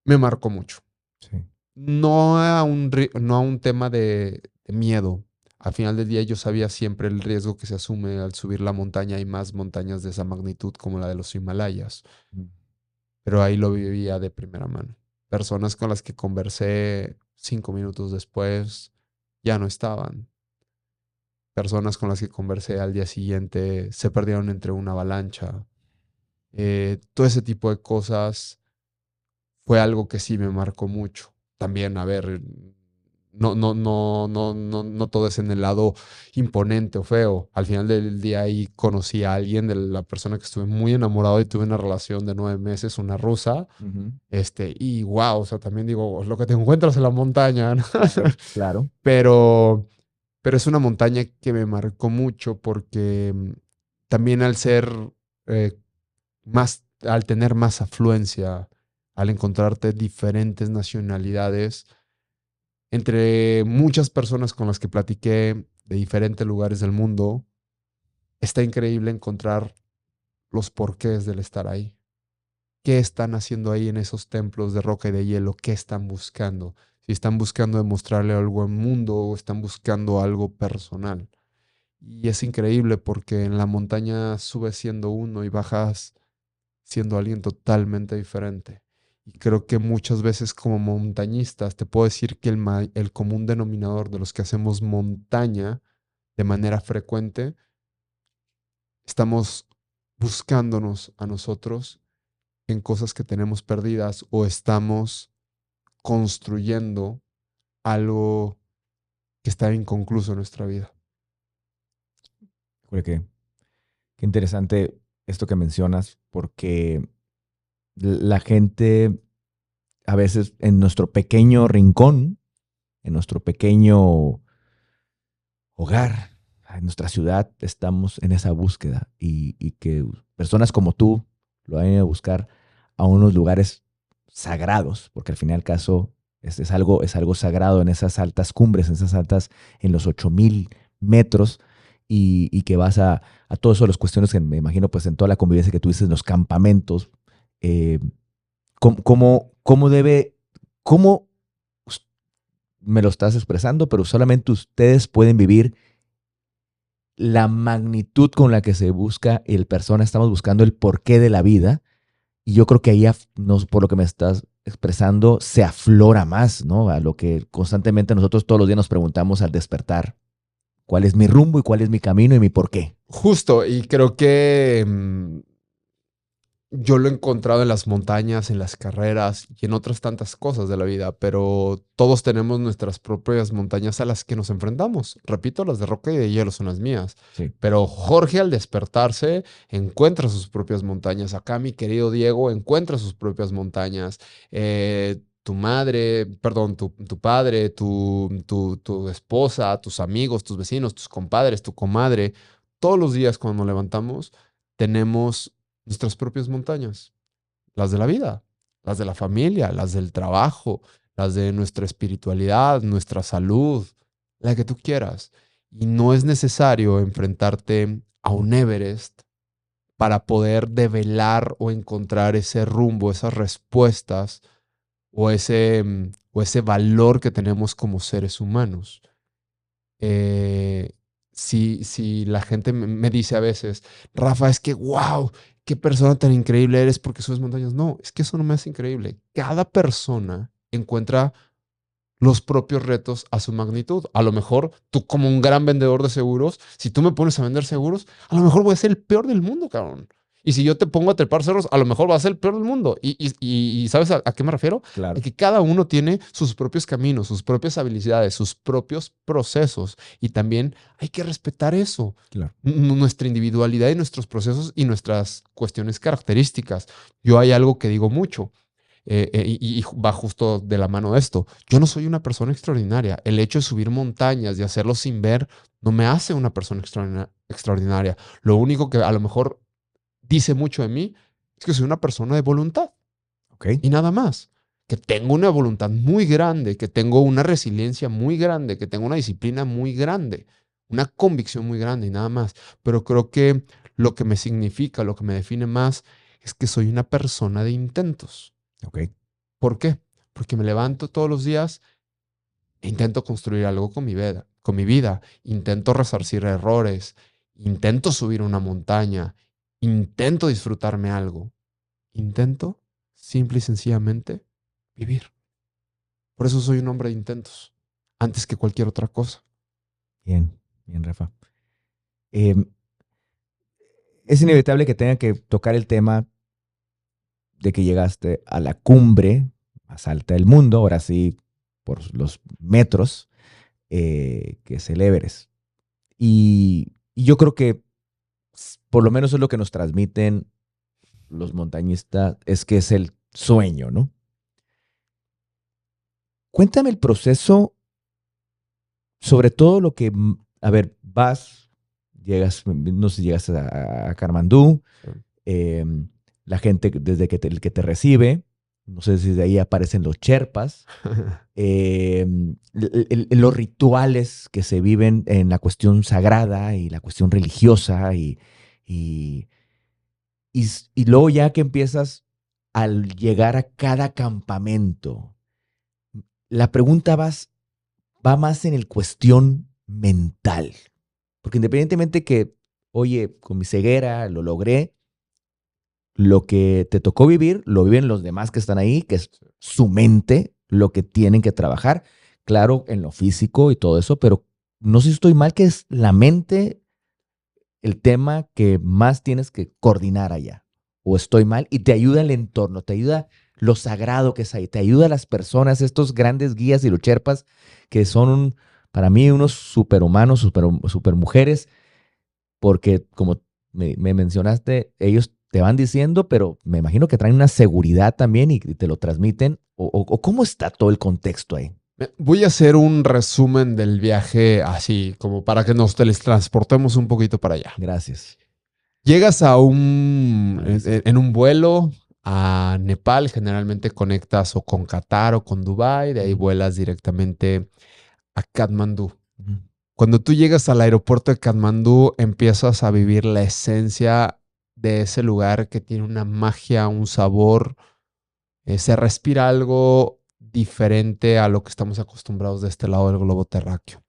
me marcó mucho. Sí. No a un tema de miedo, Al final del día yo sabía siempre el riesgo que se asume al subir la montaña y más montañas de esa magnitud como la de los Himalayas. Pero ahí lo vivía de primera mano. Personas con las que conversé 5 minutos después ya no estaban. Personas con las que conversé al día siguiente se perdieron entre una avalancha. Todo ese tipo de cosas fue algo que sí me marcó mucho. También, a ver, no todo es en el lado imponente o feo. Al final del día ahí conocí a alguien, de la persona que estuve muy enamorado y tuve una relación de 9 meses, una rusa. Ujú. Y wow, o sea, también digo, lo que te encuentras en la montaña, ¿no? Claro, claro. Pero, pero es una montaña que me marcó mucho porque también al ser eh, al tener más afluencia, al encontrarte diferentes nacionalidades, entre muchas personas con las que platiqué de diferentes lugares del mundo, está increíble encontrar los porqués del estar ahí. ¿Qué están haciendo ahí en esos templos de roca y de hielo? ¿Qué están buscando? Si están buscando demostrarle algo al mundo o están buscando algo personal. Y es increíble porque en la montaña subes siendo uno y bajas siendo alguien totalmente diferente. Y creo que muchas veces como montañistas te puedo decir que el común denominador de los que hacemos montaña de manera frecuente, estamos buscándonos a nosotros en cosas que tenemos perdidas o estamos construyendo algo que está inconcluso en nuestra vida. Creo que qué interesante esto que mencionas, porque la gente a veces en nuestro pequeño rincón, en nuestro pequeño hogar, en nuestra ciudad, estamos en esa búsqueda y que personas como tú lo vayan a buscar a unos lugares sagrados, porque al fin y al caso es algo sagrado en esas altas cumbres, en los 8,000 metros y que vas a todo eso, las cuestiones que me imagino pues en toda la convivencia que tuviste en los campamentos, eh, cómo debe, cómo me lo estás expresando, pero solamente ustedes pueden vivir la magnitud con la que se busca el persona, estamos buscando el porqué de la vida, y yo creo que ahí, por lo que me estás expresando, se aflora más, ¿no? A lo que constantemente nosotros todos los días nos preguntamos al despertar, ¿cuál es mi rumbo y cuál es mi camino y mi porqué? Justo, y creo que yo lo he encontrado en las montañas, en las carreras y en otras tantas cosas de la vida, pero todos tenemos nuestras propias montañas a las que nos enfrentamos. Repito, las de roca y de hielo son las mías, Sí. pero Jorge al despertarse encuentra sus propias montañas. Acá mi querido Diego encuentra sus propias montañas. Tu madre, perdón, tu padre, tu esposa, tus amigos, tus vecinos, tus compadres, tu comadre, todos los días cuando nos levantamos tenemos nuestras propias montañas, las de la vida, las de la familia, las del trabajo, las de nuestra espiritualidad, nuestra salud, la que tú quieras. Y no es necesario enfrentarte a un Everest para poder develar o encontrar ese rumbo, esas respuestas o ese valor que tenemos como seres humanos. Eh, si la gente me dice a veces, Rafa, es que wow, qué persona tan increíble eres porque subes montañas. No, es que eso no me hace increíble. Cada persona encuentra los propios retos a su magnitud. A lo mejor tú como un gran vendedor de seguros, si tú me pones a vender seguros, a lo mejor voy a ser el peor del mundo, cabrón. Y si yo te pongo a trepar cerros, a lo mejor va a ser el peor del mundo. Y ¿sabes a qué me refiero? A Claro. que cada uno tiene sus propios caminos, sus propias habilidades, sus propios procesos. Y también hay que respetar eso. Claro. Nuestra individualidad y nuestros procesos y nuestras cuestiones características. Yo hay algo que digo mucho y va justo de la mano de esto. Yo no soy una persona extraordinaria. El hecho de subir montañas, de hacerlo sin ver, no me hace una persona extraordinaria. Lo único que a lo mejor dice mucho de mí es que soy una persona de voluntad Ok. y nada más. Que tengo una voluntad muy grande, que tengo una resiliencia muy grande, que tengo una disciplina muy grande, una convicción muy grande y nada más. Pero creo que lo que me significa, lo que me define más, es que soy una persona de intentos. Ok. ¿Por qué? Porque me levanto todos los días e intento construir algo con mi vida, con mi vida. Intento resarcir errores, intento subir una montaña, intento disfrutarme algo. Intento, simple y sencillamente, vivir. Por eso soy un hombre de intentos, antes que cualquier otra cosa. Bien, bien, Rafa. Eh, es inevitable que tenga que tocar el tema de que llegaste a la cumbre más alta del mundo, ahora sí, por los metros, que es el Everest. Y yo creo que por lo menos es lo que nos transmiten los montañistas, es que es el sueño, ¿no? Cuéntame el proceso, sobre todo lo que, a ver, llegas, no sé si llegas a Katmandú, eh, la gente desde que el que te recibe, no sé si de ahí aparecen los Sherpas, los rituales que se viven en la cuestión sagrada y la cuestión religiosa y, y luego ya que empiezas al llegar a cada campamento, la pregunta va más en el cuestión mental. Porque independientemente que, oye, con mi ceguera lo logré, lo que te tocó vivir, lo viven los demás que están ahí, que es su mente, lo que tienen que trabajar. Claro, en lo físico y todo eso, pero no sé si estoy mal, que es la mente el tema que más tienes que coordinar allá. O estoy mal, y te ayuda el entorno, te ayuda lo sagrado que es ahí, te ayuda a las personas, estos grandes guías y lucherpas que son para mí unos superhumanos, super mujeres, porque como me mencionaste, ellos te van diciendo, pero me imagino que traen una seguridad también y te lo transmiten. O ¿cómo está todo el contexto ahí? Voy a hacer un resumen del viaje así, como para que nos teletransportemos un poquito para allá. Gracias. Llegas en un vuelo a Nepal, generalmente conectas o con Qatar o con Dubái, de ahí vuelas directamente a Katmandú. Cuando tú llegas al aeropuerto de Katmandú, empiezas a vivir la esencia de ese lugar que tiene una magia, un sabor. Se respira algo diferente a lo que estamos acostumbrados de este lado del globo terráqueo.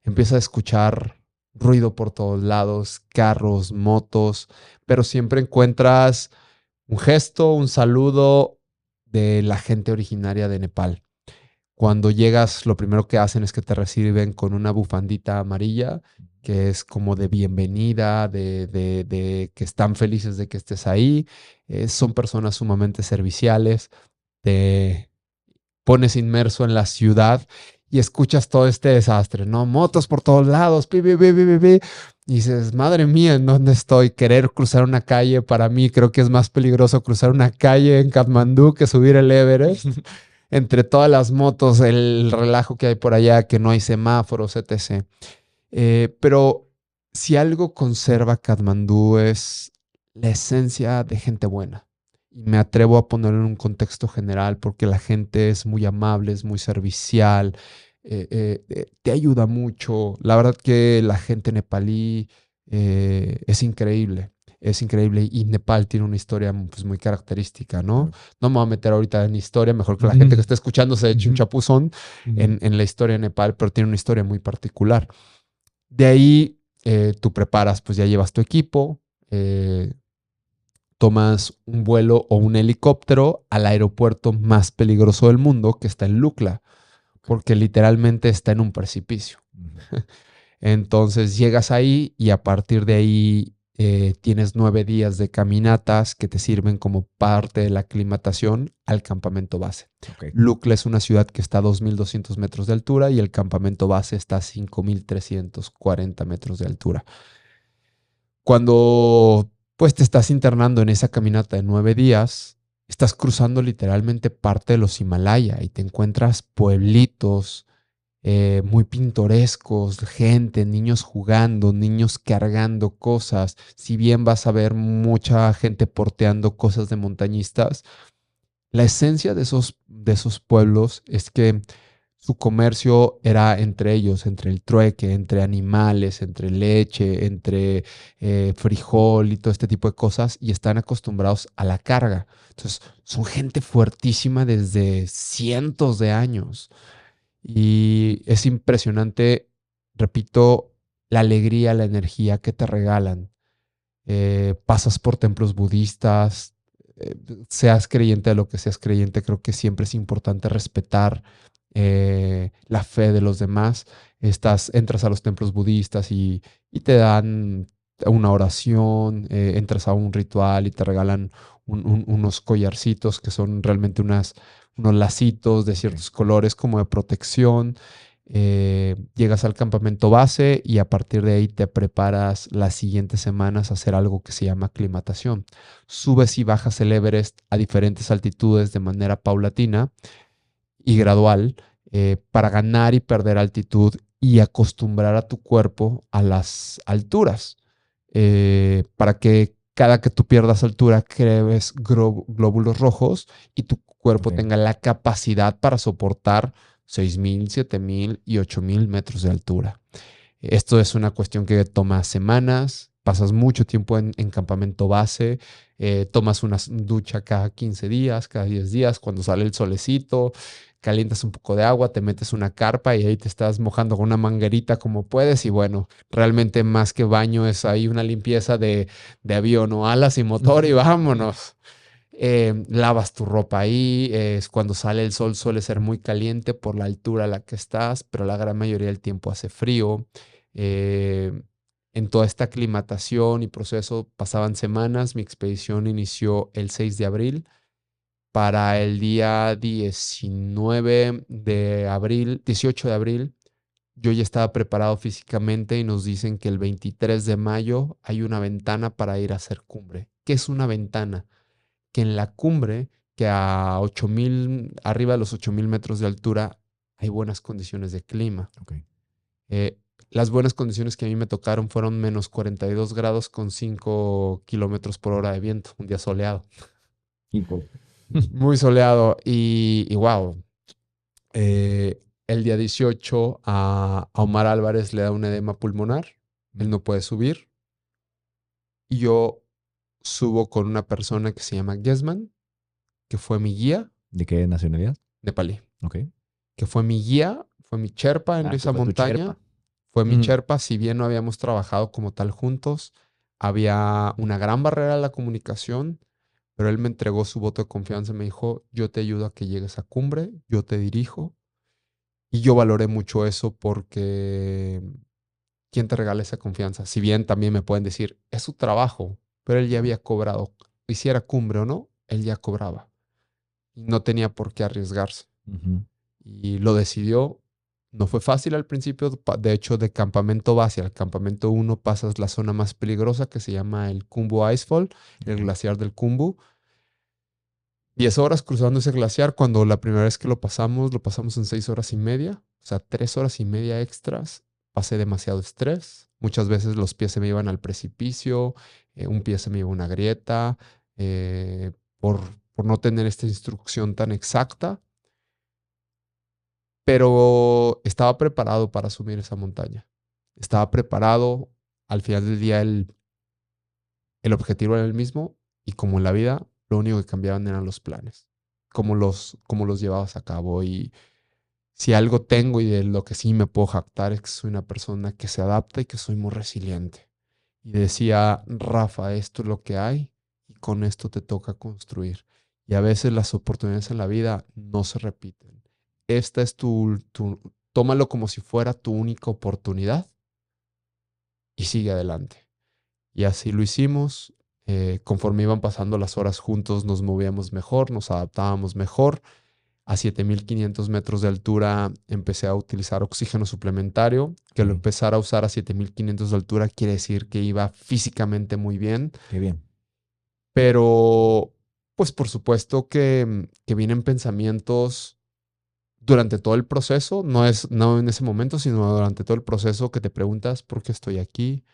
Empieza a escuchar ruido por todos lados, carros, motos, pero siempre encuentras un gesto, un saludo de la gente originaria de Nepal. Cuando llegas, lo primero que hacen es que te reciben con una bufandita amarilla, que es como de bienvenida, de que están felices de que estés ahí. Son personas sumamente serviciales. Te pones inmerso en la ciudad y escuchas todo este desastre, ¿no? Motos por todos lados, pi, pi, pi, pi, pi, pi. Y dices, madre mía, ¿en dónde estoy? Querer cruzar una calle, para mí creo que es más peligroso cruzar una calle en Katmandú que subir el Everest. Entre todas las motos, el relajo que hay por allá, que no hay semáforos, etc. Pero si algo conserva Katmandú es la esencia de gente buena. Y me atrevo a ponerlo en un contexto general porque la gente es muy amable, es muy servicial, te ayuda mucho. La verdad que la gente nepalí es increíble. Es increíble y Nepal tiene una historia pues, muy característica, ¿no? No me voy a meter ahorita en historia, mejor que la gente que esté escuchando se eche un chapuzón en la historia de Nepal, pero tiene una historia muy particular. De ahí tú preparas, pues ya llevas tu equipo, tomas un vuelo o un helicóptero al aeropuerto más peligroso del mundo, que está en Lukla, porque literalmente está en un precipicio. Entonces llegas ahí y a partir de ahí tienes 9 días de caminatas que te sirven como parte de la aclimatación al campamento base. Okay. Lukla es una ciudad que está a 2.200 metros de altura y el campamento base está a 5.340 metros de altura. Cuando pues te estás internando en esa caminata de 9 días, estás cruzando literalmente parte de los Himalaya y te encuentras pueblitos muy pintorescos, gente, niños jugando, niños cargando cosas. Si bien vas a ver mucha gente porteando cosas de montañistas, la esencia de esos pueblos es que su comercio era entre ellos, entre el trueque, entre animales, entre leche, entre frijol y todo este tipo de cosas, y están acostumbrados a la carga. Entonces, son gente fuertísima desde cientos de años. Y es impresionante repito, la alegría, la energía que te regalan. Pasas por templos budistas, seas creyente de lo que seas creyente, creo que siempre es importante respetar la fe de los demás. Entras a los templos budistas y te dan una oración, entras a un ritual y te regalan unos collarcitos que son realmente unos lacitos de ciertos colores como de protección. Llegas al campamento base y a partir de ahí te preparas las siguientes semanas a hacer algo que se llama aclimatación. Subes y bajas el Everest a diferentes altitudes de manera paulatina y gradual para ganar y perder altitud y acostumbrar a tu cuerpo a las alturas. Para que cada que tú pierdas altura crees glóbulos rojos y tu cuerpo tenga la capacidad para soportar 6,000, 7,000 y 8,000 metros de altura. Esto es una cuestión que toma semanas, pasas mucho tiempo en campamento base, tomas una ducha cada 15 días, cada 10 días, cuando sale el solecito, calientas un poco de agua, te metes una carpa y ahí te estás mojando con una manguerita como puedes y bueno, realmente más que baño es ahí una limpieza de avión o alas y motor y vámonos. Lavas tu ropa ahí, es cuando sale el sol suele ser muy caliente por la altura a la que estás, pero la gran mayoría del tiempo hace frío. En toda esta aclimatación y proceso pasaban semanas, mi expedición inició el 6 de abril. Para el día 19 de abril, 18 de abril, yo ya estaba preparado físicamente y nos dicen que el 23 de mayo hay una ventana para ir a hacer cumbre. ¿Qué es una ventana? Que en la cumbre, que a 8,000, arriba de los 8,000 metros de altura, hay buenas condiciones de clima. Okay. Las buenas condiciones que a mí me tocaron fueron menos 42 grados con 5 kilómetros por hora de viento, un día soleado. Muy soleado y wow. El día 18 a Omar Álvarez le da un edema pulmonar, él no puede subir. Y yo subo con una persona que se llama Gesman, que fue mi guía. ¿De qué nacionalidad? Nepalí. Ok. Que fue mi guía, fue mi Sherpa en esa montaña. Fue mi Sherpa, si bien no habíamos trabajado como tal juntos, había una gran barrera a la comunicación, pero él me entregó su voto de confianza y me dijo, yo te ayudo a que llegues a cumbre, yo te dirijo. Y yo valoré mucho eso porque ¿quién te regala esa confianza? Si bien también me pueden decir, es su trabajo, pero él ya había cobrado. Hiciera cumbre o no, él ya cobraba. Y no tenía por qué arriesgarse. Y lo decidió. No fue fácil al principio. De hecho, de campamento base al campamento 1 pasas la zona más peligrosa que se llama el Khumbu Icefall, el glaciar del Khumbu. 10 horas cruzando ese glaciar. Cuando la primera vez que lo pasamos en 6 horas y media. O sea, 3 horas y media extras. Pasé demasiado estrés. Muchas veces los pies se me iban al precipicio. Un pie se me iba a una grieta. Por no tener esta instrucción tan exacta. Pero estaba preparado para asumir esa montaña. Estaba preparado. Al final del día el objetivo era el mismo. Y como en la vida, lo único que cambiaban eran los planes. Cómo los llevabas a cabo. Y si algo tengo y de lo que sí me puedo jactar es que soy una persona que se adapta y que soy muy resiliente. Y decía, Rafa, esto es lo que hay y con esto te toca construir. Y a veces las oportunidades en la vida no se repiten. Esta es tómalo como si fuera tu única oportunidad y sigue adelante. Y así lo hicimos. Conforme iban pasando las horas juntos, nos movíamos mejor, nos adaptábamos mejor. A 7,500 metros de altura empecé a utilizar oxígeno suplementario. Que lo empezara a usar a 7,500 de altura quiere decir que iba físicamente muy bien. Qué bien. Pero, pues por supuesto que vienen pensamientos durante todo el proceso, no en ese momento, sino durante todo el proceso que te preguntas por qué estoy aquí,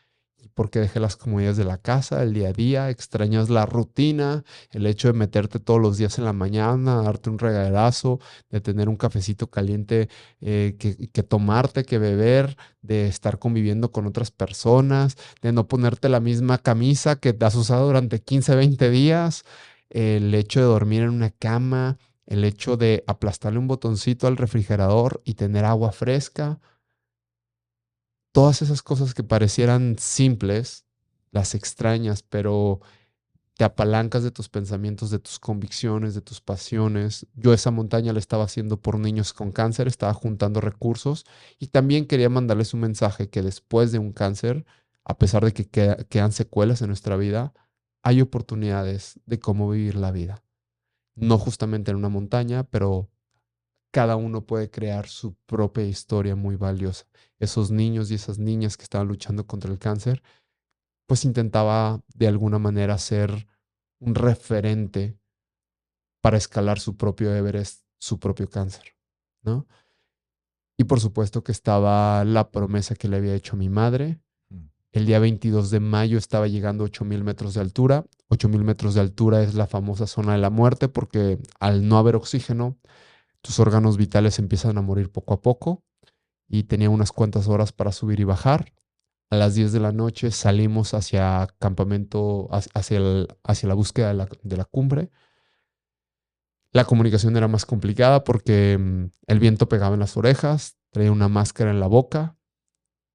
por qué dejé las comodidades de la casa, el día a día, extrañas la rutina, el hecho de meterte todos los días en la mañana, darte un regaderazo, de tener un cafecito caliente que tomarte, que beber, de estar conviviendo con otras personas, de no ponerte la misma camisa que te has usado durante 15, 20 días, el hecho de dormir en una cama, el hecho de aplastarle un botoncito al refrigerador y tener agua fresca. todas esas cosas que parecieran simples, las extrañas, pero te apalancas de tus pensamientos, de tus convicciones, de tus pasiones. Yo esa montaña la estaba haciendo por niños con cáncer, estaba juntando recursos y también quería mandarles un mensaje que después de un cáncer, a pesar de que quedan secuelas en nuestra vida, hay oportunidades de cómo vivir la vida. No justamente en una montaña, pero cada uno puede crear su propia historia muy valiosa. Esos niños y esas niñas que estaban luchando contra el cáncer, pues intentaba de alguna manera ser un referente para escalar su propio Everest, su propio cáncer, ¿no? Y por supuesto que estaba la promesa que le había hecho a mi madre. El día 22 de mayo estaba llegando a 8,000 metros de altura. 8,000 metros de altura es la famosa zona de la muerte porque al no haber oxígeno, tus órganos vitales empiezan a morir poco a poco y tenía unas cuantas horas para subir y bajar. A las 10 de la noche salimos hacia campamento, hacia la búsqueda de la cumbre. La comunicación era más complicada porque el viento pegaba en las orejas, traía una máscara en la boca,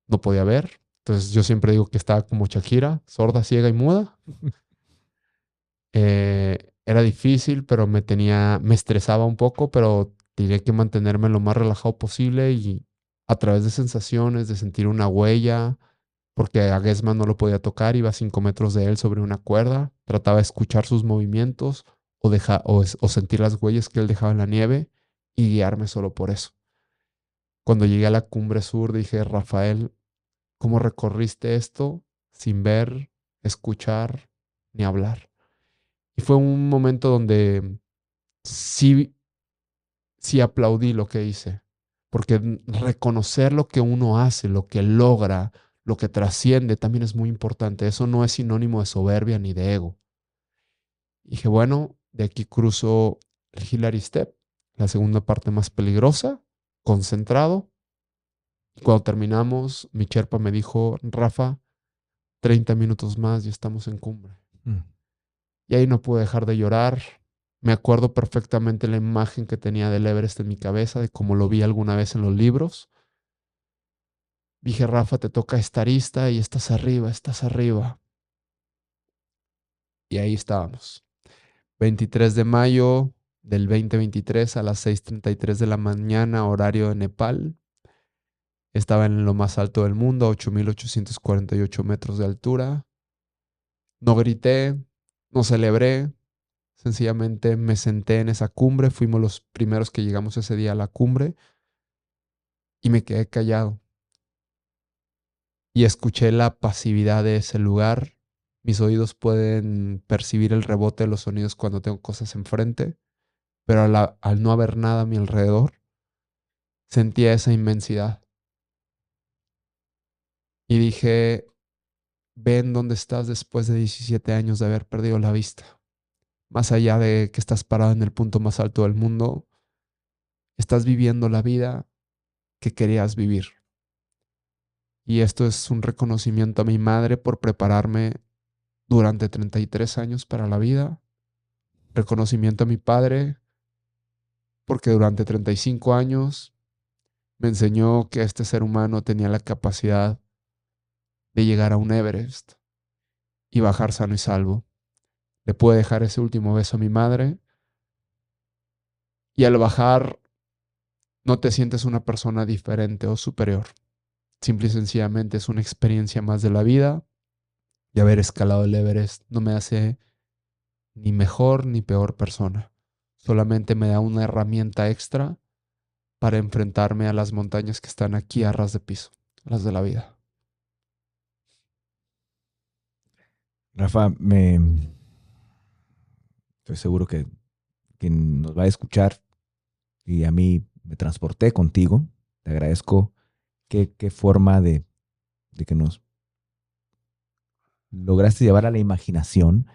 no podía ver. Entonces yo siempre digo que estaba como Shakira, sorda, ciega y muda. Era difícil, pero me estresaba un poco, pero tenía que mantenerme lo más relajado posible y a través de sensaciones, de sentir una huella, porque a Gesman no lo podía tocar, iba a 5 metros de él sobre una cuerda, trataba de escuchar sus movimientos o sentir las huellas que él dejaba en la nieve y guiarme solo por eso. Cuando llegué a la cumbre sur dije, Rafael, ¿cómo recorriste esto sin ver, escuchar ni hablar? Y fue un momento donde sí, sí aplaudí lo que hice, porque reconocer lo que uno hace, lo que logra, lo que trasciende también es muy importante. Eso no es sinónimo de soberbia ni de ego. Y dije, bueno, de aquí cruzo el Hillary Step, la segunda parte más peligrosa, concentrado. Y cuando terminamos, mi Sherpa me dijo, Rafa, 30 minutos más y estamos en cumbre. Y ahí no pude dejar de llorar. Me acuerdo perfectamente la imagen que tenía del Everest en mi cabeza, de cómo lo vi alguna vez en los libros. Dije, Rafa, te toca esta arista y estás arriba, estás arriba. Y ahí estábamos. 23 de mayo del 2023 a las 6:33 de la mañana, horario de Nepal. Estaba en lo más alto del mundo, a 8,848 metros de altura. No grité, no celebré, sencillamente me senté en esa cumbre. Fuimos los primeros que llegamos ese día a la cumbre y me quedé callado. Y escuché la pasividad de ese lugar. Mis oídos pueden percibir el rebote de los sonidos cuando tengo cosas enfrente, pero al no haber nada a mi alrededor, sentía esa inmensidad. Y dije, ven dónde estás después de 17 años de haber perdido la vista. Más allá de que estás parado en el punto más alto del mundo, estás viviendo la vida que querías vivir. Y esto es un reconocimiento a mi madre por prepararme durante 33 años para la vida. Reconocimiento a mi padre porque durante 35 años me enseñó que este ser humano tenía la capacidad de llegar a un Everest y bajar sano y salvo. Le pude dejar ese último beso a mi madre y al bajar no te sientes una persona diferente o superior. Simple y sencillamente es una experiencia más de la vida y haber escalado el Everest no me hace ni mejor ni peor persona. Solamente me da una herramienta extra para enfrentarme a las montañas que están aquí a ras de piso, las de la vida. Rafa, estoy seguro que quien nos va a escuchar y a mí me transporté contigo. Te agradezco qué forma de que nos lograste llevar a la imaginación.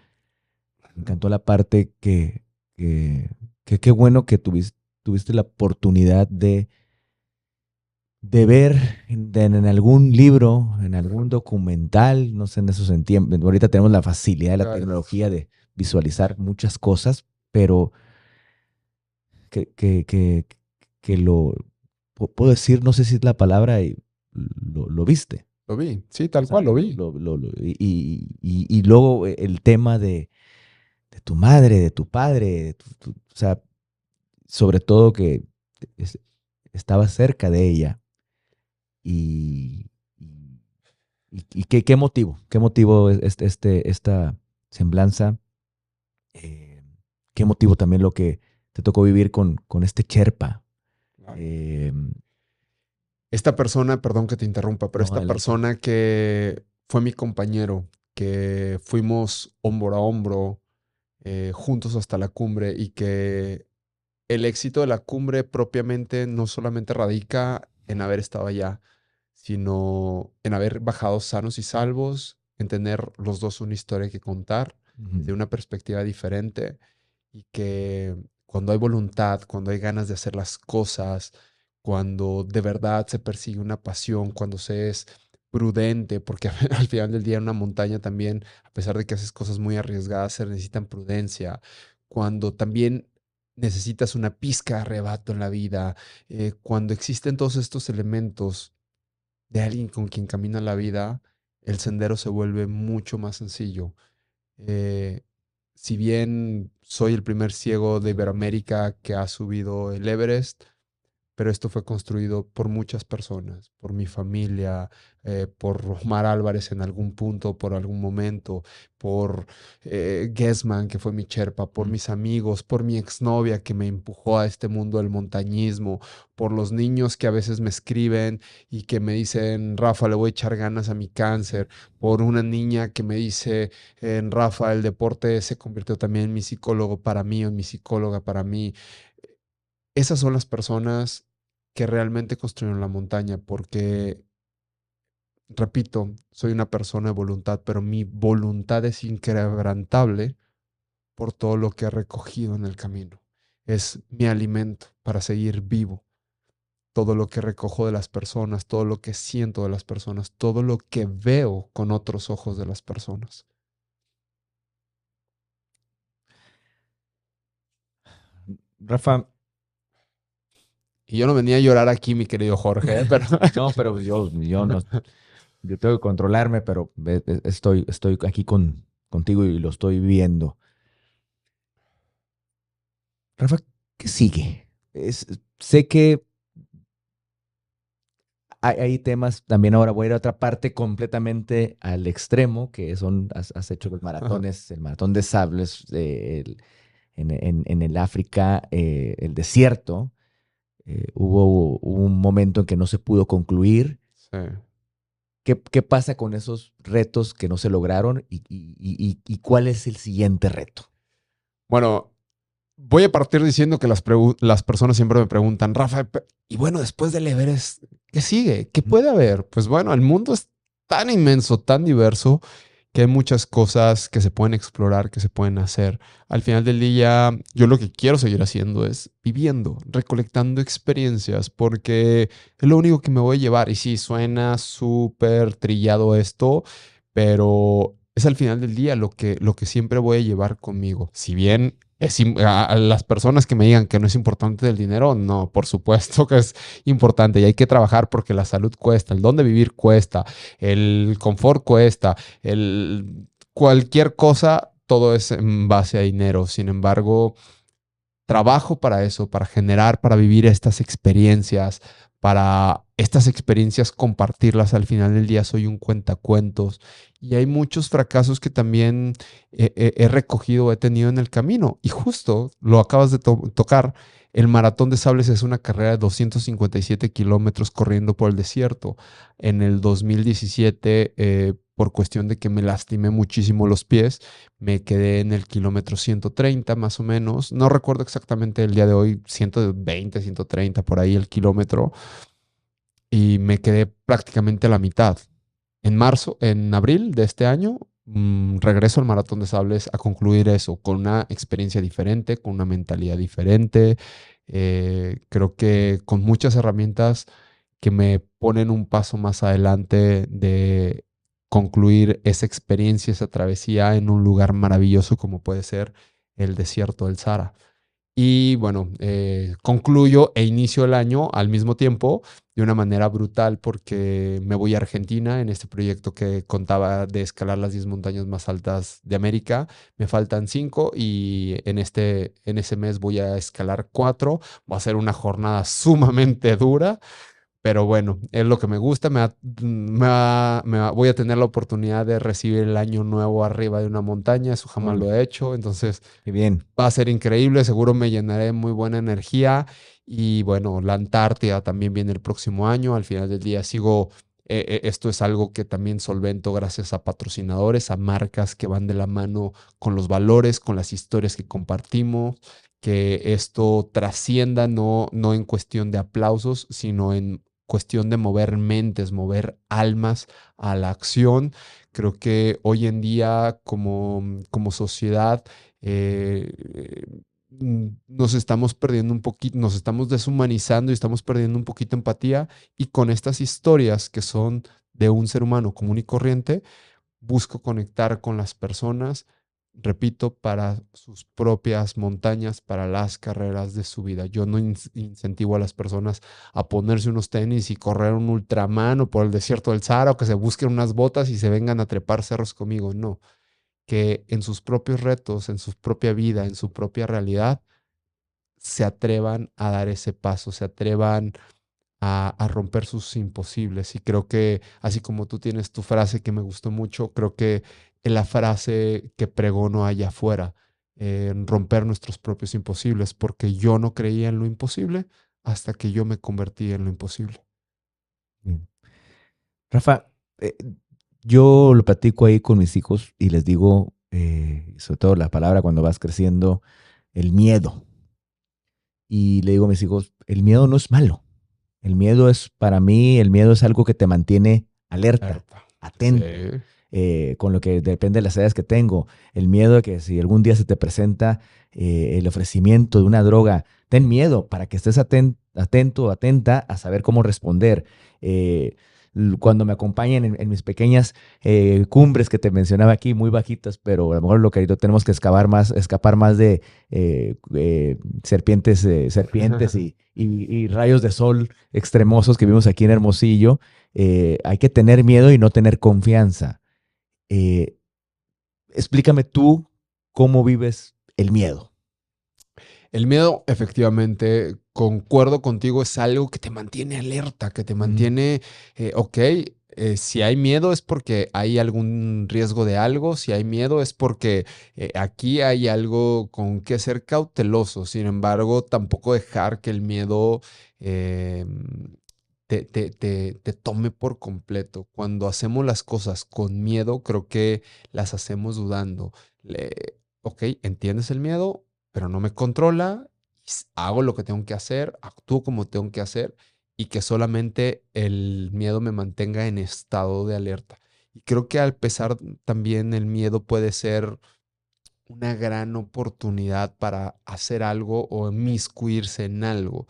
Me encantó la parte que qué bueno que tuviste la oportunidad de ver en algún libro, en algún documental, no sé, en esos tiempos. Ahorita tenemos la facilidad de la tecnología de visualizar muchas cosas, pero que, que, que, que lo puedo decir, no sé si es la palabra, lo viste. Lo vi, sí, O tal sea, cual lo vi. y luego el tema de tu madre, de tu padre, o sea, sobre todo que es- estabas cerca de ella. Y, y, y qué motivo esta semblanza, eh, qué motivo también lo que te tocó vivir con este Sherpa. Eh, Esta persona, perdón que te interrumpa, pero no, esta adelante. persona que fue mi compañero, que fuimos hombro a hombro, juntos hasta la cumbre y que el éxito de la cumbre propiamente no solamente radica en haber estado allá, sino en haber bajado sanos y salvos, en tener los dos una historia que contar Ujú. de una perspectiva diferente y que cuando hay voluntad, cuando hay ganas de hacer las cosas, cuando de verdad se persigue una pasión, cuando se es prudente, porque al final del día en una montaña también, a pesar de que haces cosas muy arriesgadas, se necesitan prudencia, cuando también necesitas una pizca de arrebato en la vida, cuando existen todos estos elementos de alguien con quien camina la vida, el sendero se vuelve mucho más sencillo. Eh, si bien soy el primer ciego de Iberoamérica que ha subido el Everest, pero esto fue construido por muchas personas, por mi familia, por Omar Álvarez en algún punto, por algún momento, por Guessman, que fue mi Sherpa, por Mm. mis amigos, por mi exnovia que me empujó a este mundo del montañismo, por los niños que a veces me escriben y que me dicen, Rafa, le voy a echar ganas a mi cáncer, por una niña que me dice, Rafa, el deporte se convirtió también en mi psicólogo para mí, o en mi psicóloga para mí. Esas son las personas que realmente construyeron la montaña, porque, repito, soy una persona de voluntad, pero mi voluntad es inquebrantable por todo lo que he recogido en el camino. Es mi alimento para seguir vivo. Todo lo que recojo de las personas, todo lo que siento de las personas, todo lo que veo con otros ojos de las personas. Rafa, Y yo no venía a llorar aquí, mi querido Jorge, pero no, pero yo no, yo tengo que controlarme, pero estoy aquí contigo y lo estoy viendo. Rafa, ¿qué sigue? Sé que hay temas, también ahora voy a ir a otra parte completamente al extremo, que son, has hecho los maratones, el maratón de sables en el África, el desierto. Hubo un momento en que no se pudo concluir. sí. ¿Qué pasa con esos retos que no se lograron y cuál es el siguiente reto? Bueno, voy a partir diciendo que las personas siempre me preguntan, Rafa, y bueno, después del Everest, ¿qué sigue? ¿Qué puede haber? Pues bueno, el mundo es tan inmenso, tan diverso, que hay muchas cosas que se pueden explorar, que se pueden hacer. Al final del día, yo lo que quiero seguir haciendo es viviendo, recolectando experiencias, porque es lo único que me voy a llevar. Y sí, suena súper trillado esto, pero es al final del día lo que siempre voy a llevar conmigo. Si bien a las personas que me digan que no es importante el dinero, no, por supuesto que es importante y hay que trabajar porque la salud cuesta, el dónde vivir cuesta, el confort cuesta, cualquier cosa, todo es en base a dinero. Sin embargo, trabajo para eso, para generar, para vivir estas experiencias, para estas experiencias compartirlas. Al final del día soy un cuentacuentos y hay muchos fracasos que también he recogido, he tenido en el camino. Y justo lo acabas de tocar. El maratón de sables es una carrera de 257 kilómetros corriendo por el desierto. En el 2017, por cuestión de que me lastimé muchísimo los pies, me quedé en el kilómetro 130 más o menos. No recuerdo exactamente el día de hoy, 120, 130 por ahí el kilómetro. Y me quedé prácticamente a la mitad. En abril de este año, regreso al Maratón de Sables a concluir eso, con una experiencia diferente, con una mentalidad diferente. Creo que con muchas herramientas que me ponen un paso más adelante de concluir esa experiencia, esa travesía en un lugar maravilloso como puede ser el desierto del Sahara. Y bueno, concluyo e inicio el año al mismo tiempo de una manera brutal porque me voy a Argentina en este proyecto que contaba de escalar las 10 montañas más altas de América. Me faltan 5 y en ese mes voy a escalar 4. Va a ser una jornada sumamente dura. Pero bueno, es lo que me gusta. Voy a tener la oportunidad de recibir el año nuevo arriba de una montaña. Eso jamás lo he hecho. Entonces Qué bien. va a ser increíble. Seguro me llenaré de muy buena energía. Y bueno, la Antártida también viene el próximo año. Al final del día esto es algo que también solvento gracias a patrocinadores, a marcas que van de la mano con los valores, con las historias que compartimos. Que esto trascienda no en cuestión de aplausos, sino en cuestión de mover mentes, mover almas a la acción. Creo que hoy en día como sociedad nos estamos perdiendo un poquito, nos estamos deshumanizando y estamos perdiendo un poquito empatía y con estas historias que son de un ser humano común y corriente, busco conectar con las personas, repito, para sus propias montañas, para las carreras de su vida. Yo no incentivo a las personas a ponerse unos tenis y correr un ultraman o por el desierto del Sahara o que se busquen unas botas y se vengan a trepar cerros conmigo. No, que en sus propios retos, en su propia vida, en su propia realidad, se atrevan a dar ese paso, se atrevan a romper sus imposibles. Y creo que así como tú tienes tu frase que me gustó mucho, creo que es la frase que pregono allá afuera, en romper nuestros propios imposibles, porque yo no creía en lo imposible hasta que yo me convertí en lo imposible. Bien. Rafa, yo lo platico ahí con mis hijos y les digo, sobre todo la palabra cuando vas creciendo, el miedo. Y le digo a mis hijos, el miedo no es malo. El miedo es, para mí, el miedo es algo que te mantiene alerta, atento, Sí. con lo que depende de las edades que tengo. El miedo de que si algún día se te presenta el ofrecimiento de una droga, ten miedo para que estés atento, atenta a saber cómo responder. Cuando me acompañan en mis pequeñas cumbres que te mencionaba aquí, muy bajitas, pero a lo mejor lo que tenemos que escapar más de serpientes y rayos de sol extremosos que vimos aquí en Hermosillo. Hay que tener miedo y no tener confianza. Explícame tú cómo vives el miedo. El miedo, efectivamente, concuerdo contigo, es algo que te mantiene alerta, que te mantiene, ok, si hay miedo es porque hay algún riesgo de algo, si hay miedo es porque aquí hay algo con que ser cauteloso, sin embargo, tampoco dejar que el miedo eh, te tome por completo. Cuando hacemos las cosas con miedo, creo que las hacemos dudando. Ok, entiendes el miedo, pero no me controla, hago lo que tengo que hacer, actúo como tengo que hacer y que solamente el miedo me mantenga en estado de alerta. Y creo que al pesar también el miedo puede ser una gran oportunidad para hacer algo o inmiscuirse en algo,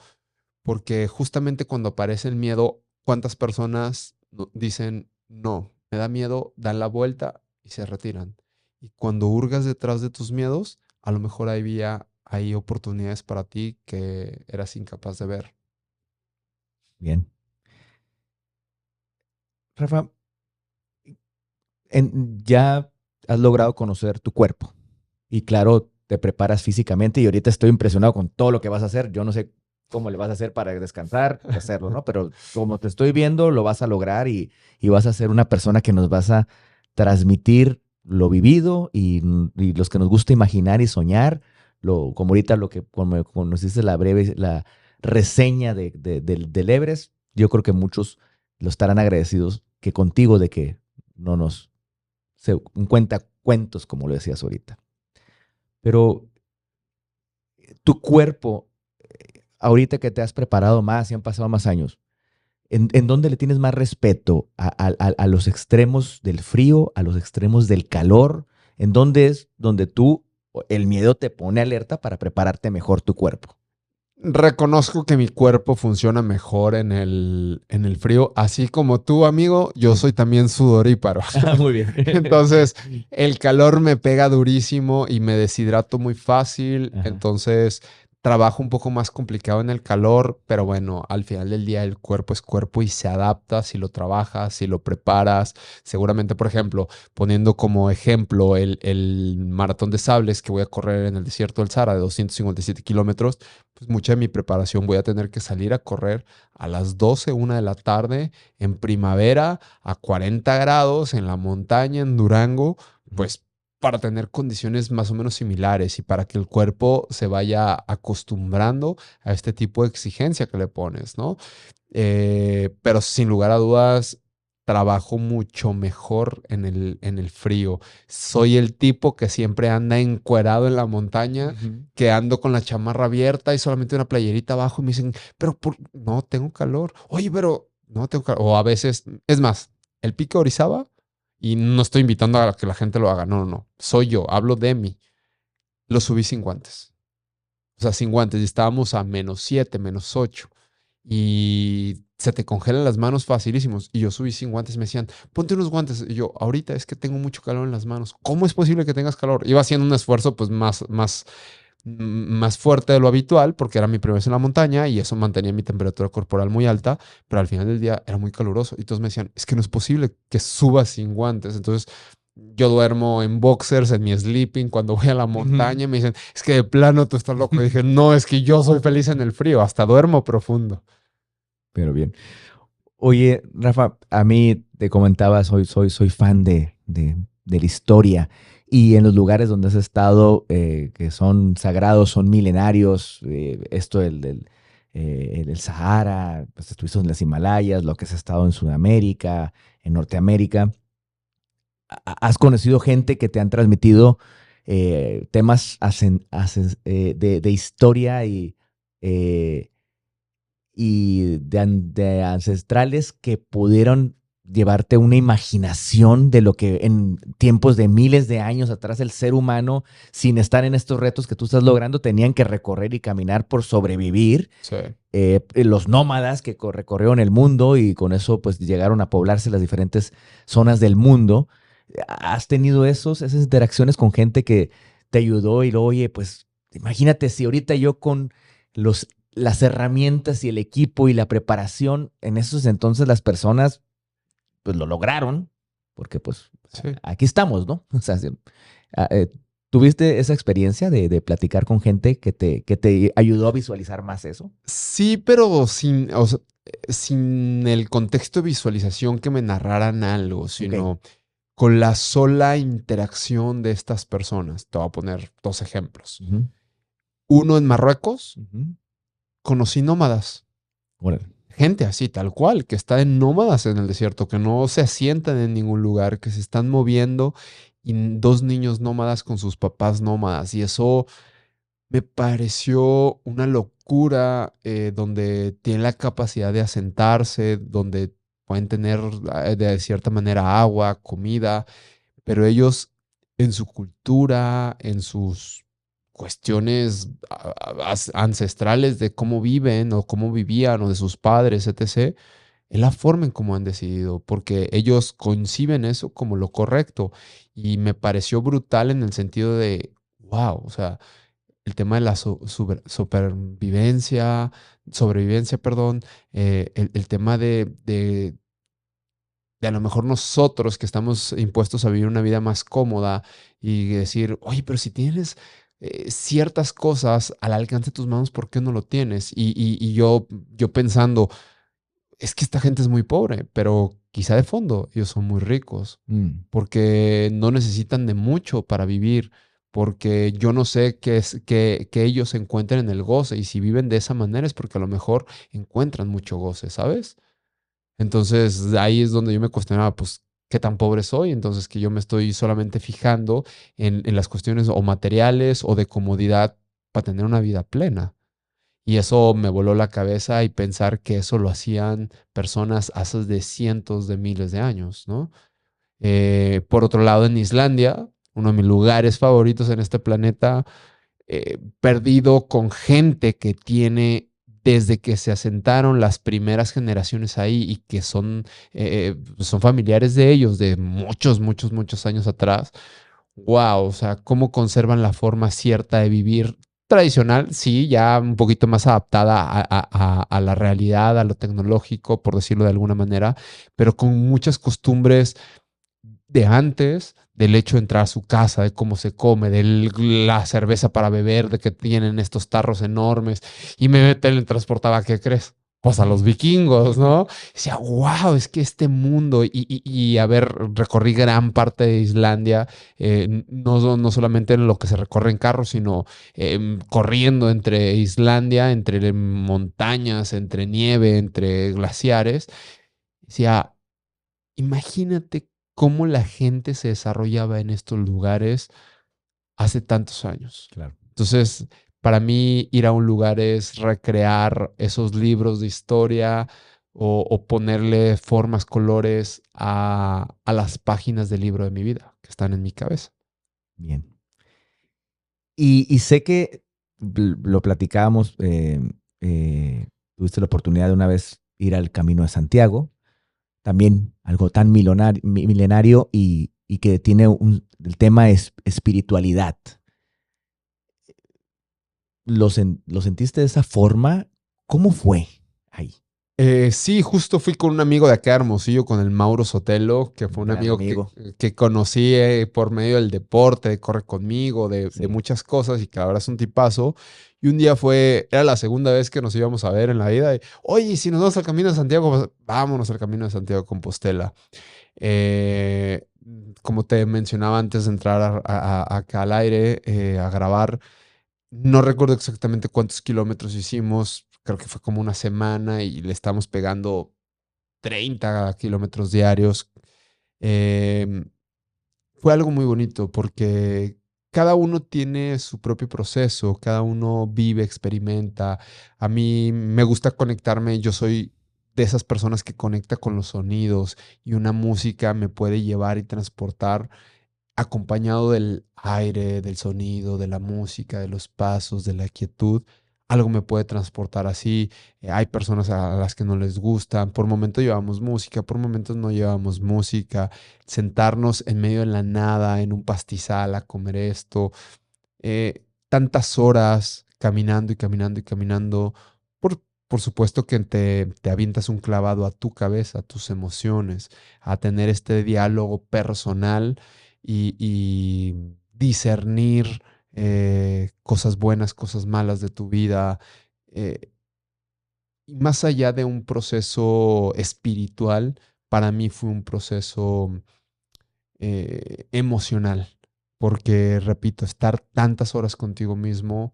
porque justamente cuando aparece el miedo, ¿cuántas personas dicen no? Me da miedo, dan la vuelta y se retiran. Y cuando hurgas detrás de tus miedos, a lo mejor hay oportunidades para ti que eras incapaz de ver. Bien. Rafa, ya has logrado conocer tu cuerpo y claro, te preparas físicamente y ahorita estoy impresionado con todo lo que vas a hacer. Yo no sé cómo le vas a hacer para descansar y hacerlo, ¿no? Pero como te estoy viendo, lo vas a lograr y vas a ser una persona que nos vas a transmitir lo vivido y los que nos gusta imaginar y soñar, como ahorita como nos hiciste la reseña del Everest, yo creo que muchos lo estarán agradecidos que contigo de que no nos un cuenta cuentos, como lo decías ahorita. Pero tu cuerpo, ahorita que te has preparado más y han pasado más años, ¿en dónde le tienes más respeto? ¿A los extremos del frío, a los extremos del calor? ¿En dónde es donde el miedo te pone alerta para prepararte mejor tu cuerpo? Reconozco que mi cuerpo funciona mejor en el frío, así como tú, amigo, yo soy también sudoríparo. Muy bien. Entonces, el calor me pega durísimo y me deshidrato muy fácil. Ajá. Entonces, trabajo un poco más complicado en el calor, pero bueno, al final del día el cuerpo es cuerpo y se adapta si lo trabajas, si lo preparas. Seguramente, por ejemplo, poniendo como ejemplo el maratón de sables que voy a correr en el desierto del Sahara de 257 kilómetros, pues mucha de mi preparación voy a tener que salir a correr a las 12, 1 de la tarde, en primavera, a 40 grados, en la montaña, en Durango, pues para tener condiciones más o menos similares y para que el cuerpo se vaya acostumbrando a este tipo de exigencia que le pones, ¿no? Pero sin lugar a dudas, trabajo mucho mejor en el frío. Soy el tipo que siempre anda encuerado en la montaña, Ujú. que ando con la chamarra abierta y solamente una playerita abajo y me dicen, no, tengo calor. Oye, pero no tengo calor. O a veces, es más, el pico de Orizaba, y no estoy invitando a que la gente lo haga, no, no, no. Soy yo, hablo de mí. Lo subí sin guantes. O sea, sin guantes. Y estábamos a -7, -8. Y se te congelan las manos facilísimos. Y yo subí sin guantes. Me decían, ponte unos guantes. Y yo, ahorita es que tengo mucho calor en las manos. ¿Cómo es posible que tengas calor? Iba haciendo un esfuerzo pues más fuerte de lo habitual porque era mi primera vez en la montaña y eso mantenía mi temperatura corporal muy alta, pero al final del día era muy caluroso y todos me decían, es que no es posible que subas sin guantes. Entonces yo duermo en boxers, en mi sleeping, cuando voy a la Ujú. montaña me dicen, es que de plano tú estás loco. Y dije, no, es que yo soy feliz en el frío, hasta duermo profundo. Pero bien. Oye, Rafa, a mí te comentaba, soy fan de la historia y en los lugares donde has estado, que son sagrados, son milenarios, esto el Sahara, pues estuviste en las Himalayas, lo que has estado en Sudamérica, en Norteamérica. ¿Has conocido gente que te han transmitido temas de historia eh, y de ancestrales que pudieron llevarte una imaginación de lo que en tiempos de miles de años atrás el ser humano, sin estar en estos retos que tú estás logrando, tenían que recorrer y caminar por sobrevivir? Sí. Los nómadas que recorrieron el mundo y con eso pues llegaron a poblarse las diferentes zonas del mundo. ¿Has tenido esas interacciones con gente que te ayudó y luego, oye, pues imagínate si ahorita yo con las herramientas y el equipo y la preparación, en esos entonces las personas pues lo lograron, porque pues Sí. aquí estamos, ¿no? O sea, ¿tuviste esa experiencia de platicar con gente que te ayudó a visualizar más eso? Sí, pero sin, o sea, sin el contexto de visualización que me narraran algo, Ok. sino con la sola interacción de estas personas. Te voy a poner dos ejemplos. Ujú, Uno en Marruecos, ujú. conocí nómadas. Órale. Gente así, tal cual, que está en nómadas en el desierto, que no se asientan en ningún lugar, que se están moviendo y dos niños nómadas con sus papás nómadas. Y eso me pareció una locura, donde tienen la capacidad de asentarse, donde pueden tener de cierta manera agua, comida, pero ellos en su cultura, en sus cuestiones ancestrales de cómo viven o cómo vivían o de sus padres, etc., es la forma en cómo han decidido, porque ellos conciben eso como lo correcto. Y me pareció brutal en el sentido de, wow, o sea, el tema de la sobrevivencia, perdón, el tema de a lo mejor nosotros que estamos impuestos a vivir una vida más cómoda y decir, oye, pero si tienes ciertas cosas al alcance de tus manos, ¿por qué no lo tienes? Y yo pensando, es que esta gente es muy pobre, pero quizá de fondo ellos son muy ricos Mm. porque no necesitan de mucho para vivir, porque yo no sé qué es que ellos encuentren en el goce y si viven de esa manera es porque a lo mejor encuentran mucho goce, ¿sabes? Entonces ahí es donde yo me cuestionaba, pues, ¿qué tan pobre soy? Entonces que yo me estoy solamente fijando en las cuestiones o materiales o de comodidad para tener una vida plena. Y eso me voló la cabeza y pensar que eso lo hacían personas hace de cientos de miles de años, ¿no? Por otro lado, en Islandia, uno de mis lugares favoritos en este planeta, perdido con gente que tiene desde que se asentaron las primeras generaciones ahí y que son familiares de ellos de muchos, muchos, muchos años atrás. Wow, o sea, cómo conservan la forma cierta de vivir tradicional, sí, ya un poquito más adaptada a la realidad, a lo tecnológico, por decirlo de alguna manera, pero con muchas costumbres de antes, del hecho de entrar a su casa, de cómo se come, de la cerveza para beber, de que tienen estos tarros enormes, y me teletransportaba, ¿qué crees? Pues a los vikingos, ¿no? Decía, wow, es que este mundo, y a ver, recorrí gran parte de Islandia, no solamente en lo que se recorre en carro, sino corriendo entre Islandia, entre montañas, entre nieve, entre glaciares. Decía, imagínate cómo la gente se desarrollaba en estos lugares hace tantos años. Claro. Entonces, para mí ir a un lugar es recrear esos libros de historia o ponerle formas, colores a las páginas del libro de mi vida que están en mi cabeza. Bien. Y sé que lo platicábamos, tuviste la oportunidad de una vez ir al Camino de Santiago, también algo tan milenario y que tiene el tema es espiritualidad. ¿Lo sentiste de esa forma? ¿Cómo fue ahí? Sí, justo fui con un amigo de acá de Hermosillo, con el Mauro Sotelo, que fue un Gran amigo amigo. que conocí por medio del deporte, de corre conmigo, de Sí. muchas cosas y que la verdad es un tipazo. Y un día era la segunda vez que nos íbamos a ver en la vida. Y, oye, si nos vamos al Camino de Santiago, pues, vámonos al Camino de Santiago de Compostela. Eh, Como te mencionaba antes de entrar acá al aire a grabar, no recuerdo exactamente cuántos kilómetros hicimos, creo que fue como una semana y le estamos pegando 30 kilómetros diarios. Em, Fue algo muy bonito porque cada uno tiene su propio proceso, cada uno vive, experimenta. A mí me gusta conectarme, yo soy de esas personas que conecta con los sonidos y una música me puede llevar y transportar acompañado del aire, del sonido, de la música, de los pasos, de la quietud, algo me puede transportar así. Hay personas a las que no les gustan. Por momentos llevamos música, por momentos no llevamos música. Sentarnos en medio de la nada, en un pastizal a comer esto. Tantas horas caminando y caminando y caminando. Por supuesto que te avientas un clavado a tu cabeza, a tus emociones, a tener este diálogo personal y discernir cosas buenas, cosas malas de tu vida. Y más allá de un proceso espiritual, para mí fue un proceso emocional, porque, repito, estar tantas horas contigo mismo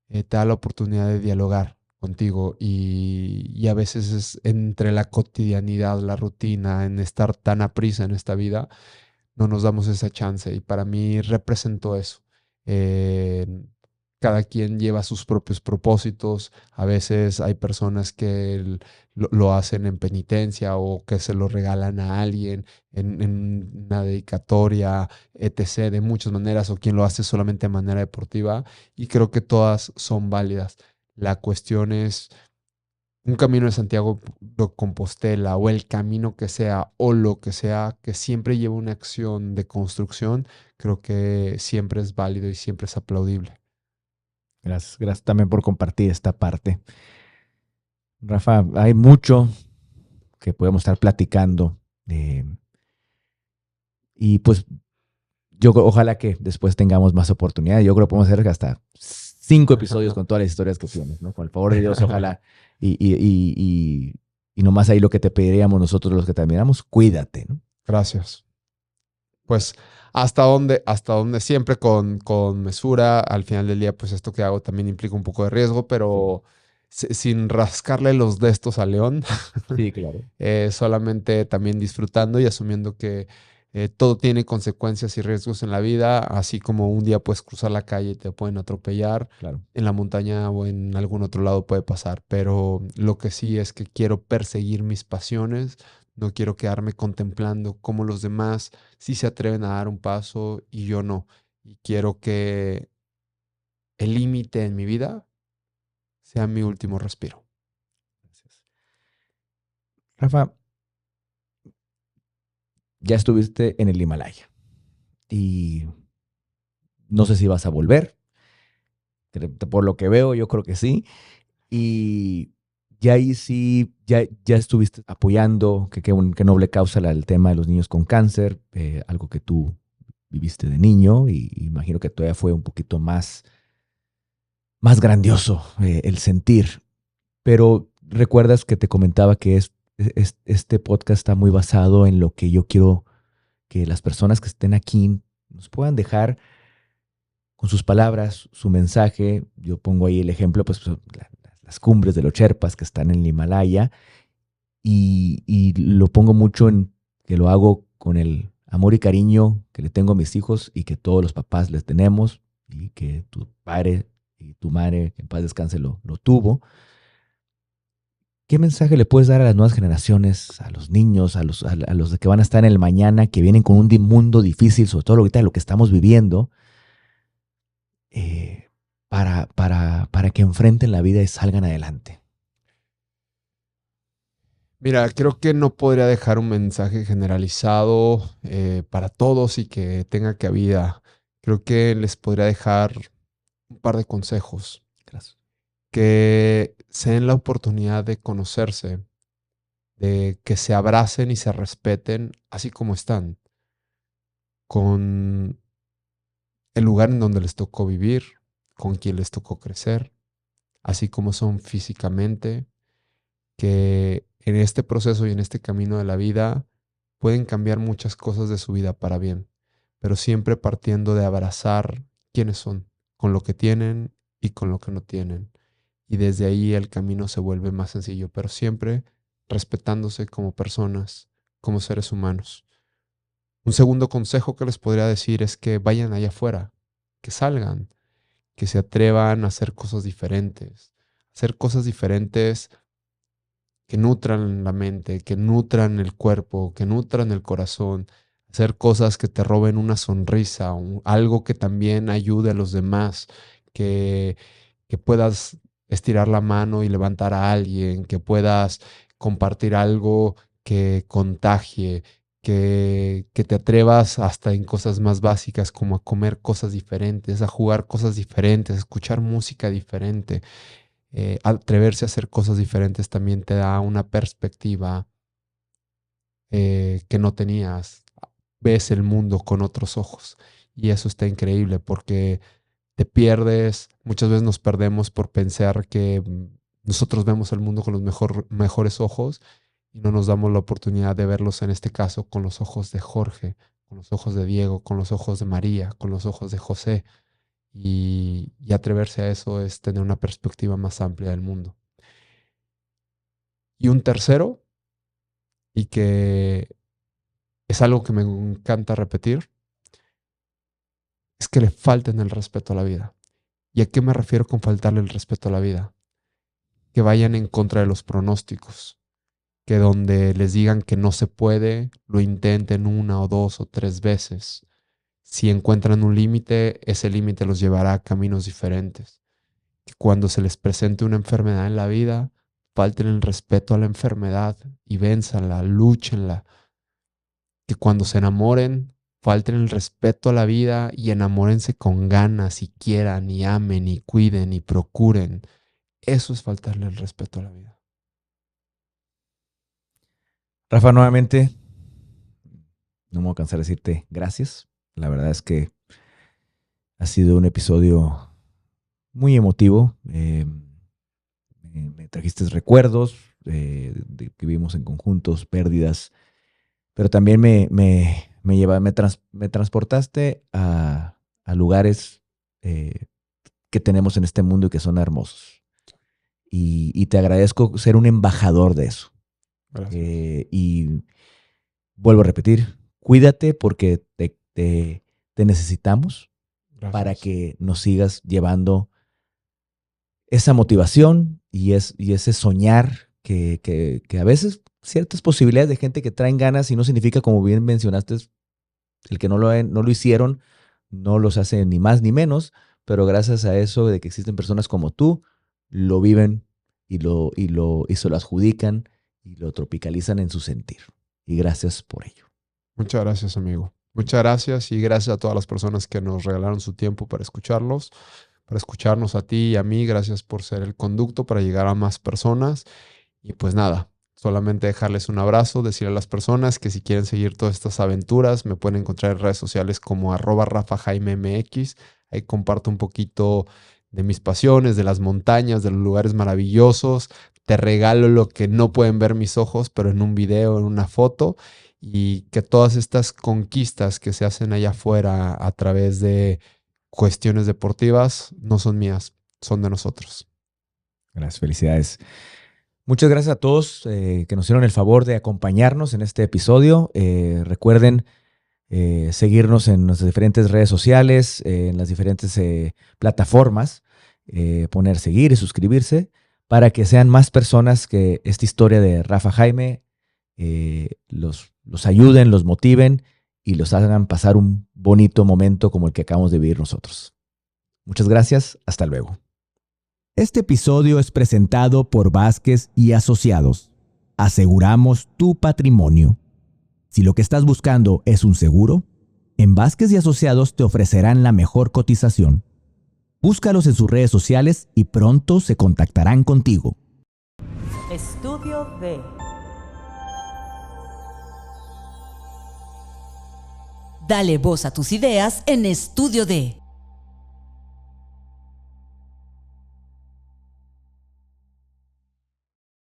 te da la oportunidad de dialogar contigo y a veces es entre la cotidianidad, la rutina, en estar tan aprisa en esta vida, no nos damos esa chance y para mí representó eso. Eh, Cada quien lleva sus propios propósitos, a veces hay personas que lo hacen en penitencia o que se lo regalan a alguien en una dedicatoria, etc., de muchas maneras, o quien lo hace solamente de manera deportiva y creo que todas son válidas. La cuestión es un camino de Santiago de Compostela o el camino que sea o lo que sea que siempre lleva una acción de construcción, creo que siempre es válido y siempre es aplaudible. Gracias, gracias también por compartir esta parte. Rafa, hay mucho que podemos estar platicando. Y pues ojalá que después tengamos más oportunidades. Yo creo que podemos hacer hasta 5 episodios con todas las historias que tienes, ¿no? Con el favor de Dios, ojalá. Y nomás ahí lo que te pediríamos nosotros los que te admiramos, cuídate, ¿no? Gracias. Pues hasta donde siempre con mesura, al final del día, pues esto que hago también implica un poco de riesgo, pero sin rascarle los destos al león, Sí, claro. solamente también disfrutando y asumiendo que todo tiene consecuencias y riesgos en la vida, así como un día puedes cruzar la calle y te pueden atropellar, Claro. en la montaña o en algún otro lado puede pasar, pero lo que sí es que quiero perseguir mis pasiones, no quiero quedarme contemplando cómo los demás sí se atreven a dar un paso y yo no. Y quiero que el límite en mi vida sea mi último respiro. Gracias. Rafa, ya estuviste en el Himalaya y no sé si vas a volver. Por lo que veo, yo creo que sí. Y ya ahí sí, ya estuviste apoyando, qué noble causa el tema de los niños con cáncer, algo que tú viviste de niño y imagino que todavía fue un poquito más grandioso el sentir. Pero recuerdas que te comentaba que este podcast está muy basado en lo que yo quiero que las personas que estén aquí nos puedan dejar con sus palabras, su mensaje. Yo pongo ahí el ejemplo, pues las cumbres de los Sherpas que están en el Himalaya y lo pongo mucho en que lo hago con el amor y cariño que le tengo a mis hijos y que todos los papás les tenemos y que tu padre y tu madre, que en paz descanse, lo tuvo. ¿Qué mensaje le puedes dar a las nuevas generaciones, a los niños, a los que van a estar en el mañana, que vienen con un mundo difícil, sobre todo ahorita lo que estamos viviendo, para que enfrenten la vida y salgan adelante? Mira, creo que no podría dejar un mensaje generalizado para todos y que tenga cabida. Creo que les podría dejar un par de consejos. Gracias. Que se den la oportunidad de conocerse, de que se abracen y se respeten así como están, con el lugar en donde les tocó vivir, con quien les tocó crecer, así como son físicamente, que en este proceso y en este camino de la vida pueden cambiar muchas cosas de su vida para bien, pero siempre partiendo de abrazar quiénes son, con lo que tienen y con lo que no tienen. Y desde ahí el camino se vuelve más sencillo, pero siempre respetándose como personas, como seres humanos. Un segundo consejo que les podría decir es que vayan allá afuera, que salgan, que se atrevan a hacer cosas diferentes que nutran la mente, que nutran el cuerpo, que nutran el corazón, hacer cosas que te roben una sonrisa, algo que también ayude a los demás, que, que puedas estirar la mano y levantar a alguien, que puedas compartir algo que contagie, que te atrevas hasta en cosas más básicas como a comer cosas diferentes, a jugar cosas diferentes, a escuchar música diferente. Atreverse a hacer cosas diferentes también te da una perspectiva que no tenías. Ves el mundo con otros ojos y eso está increíble porque te pierdes, muchas veces nos perdemos por pensar que nosotros vemos el mundo con los mejores ojos y no nos damos la oportunidad de verlos en este caso con los ojos de Jorge, con los ojos de Diego, con los ojos de María, con los ojos de José. Y atreverse a eso es tener una perspectiva más amplia del mundo. Y un tercero, y que es algo que me encanta repetir, es que le falten el respeto a la vida. ¿Y a qué me refiero con faltarle el respeto a la vida? Que vayan en contra de los pronósticos, que donde les digan que no se puede, lo intenten 1 o 2 o 3 veces. Si encuentran un límite, ese límite los llevará a caminos diferentes. Que cuando se les presente una enfermedad en la vida, falten el respeto a la enfermedad y vénzanla, lúchenla. Que cuando se enamoren, falten el respeto a la vida y enamórense con ganas y quieran y amen y cuiden y procuren. Eso es faltarle el respeto a la vida. Rafa, nuevamente, no me voy a cansar de decirte gracias. La verdad es que ha sido un episodio muy emotivo. Me trajiste recuerdos de que vivimos en conjuntos, pérdidas, pero también me transportaste a lugares que tenemos en este mundo y que son hermosos. Y te agradezco ser un embajador de eso. Y vuelvo a repetir, cuídate porque te necesitamos. Gracias. Para que nos sigas llevando esa motivación y ese soñar que a veces ciertas posibilidades de gente que traen ganas y no significa, como bien mencionaste, el que no lo hicieron no los hace ni más ni menos, pero gracias a eso de que existen personas como tú, lo viven y se lo adjudican y lo tropicalizan en su sentir. Y gracias por ello. Muchas gracias, amigo. Muchas gracias y gracias a todas las personas que nos regalaron su tiempo para escucharlos. para escucharnos a ti y a mí. Gracias por ser el conducto para llegar a más personas. Y pues nada, solamente dejarles un abrazo, decirle a las personas que si quieren seguir todas estas aventuras, me pueden encontrar en redes sociales como @RafaJaimeMX. Ahí comparto un poquito de mis pasiones, de las montañas, de los lugares maravillosos. Te regalo lo que no pueden ver mis ojos, pero en un video, en una foto. Y que todas estas conquistas que se hacen allá afuera a través de cuestiones deportivas no son mías, son de nosotros. Gracias, felicidades. Muchas gracias a todos que nos hicieron el favor de acompañarnos en este episodio. Recuerden seguirnos en nuestras diferentes redes sociales, en las diferentes plataformas, poner seguir y suscribirse para que sean más personas que esta historia de Rafa Jaime los ayuden, los motiven y los hagan pasar un bonito momento como el que acabamos de vivir nosotros. Muchas gracias, hasta luego. Este episodio es presentado por Vázquez y Asociados. Aseguramos tu patrimonio. Si lo que estás buscando es un seguro, en Vázquez y Asociados te ofrecerán la mejor cotización. Búscalos en sus redes sociales y pronto se contactarán contigo. Estudio D. Dale voz a tus ideas en Estudio D.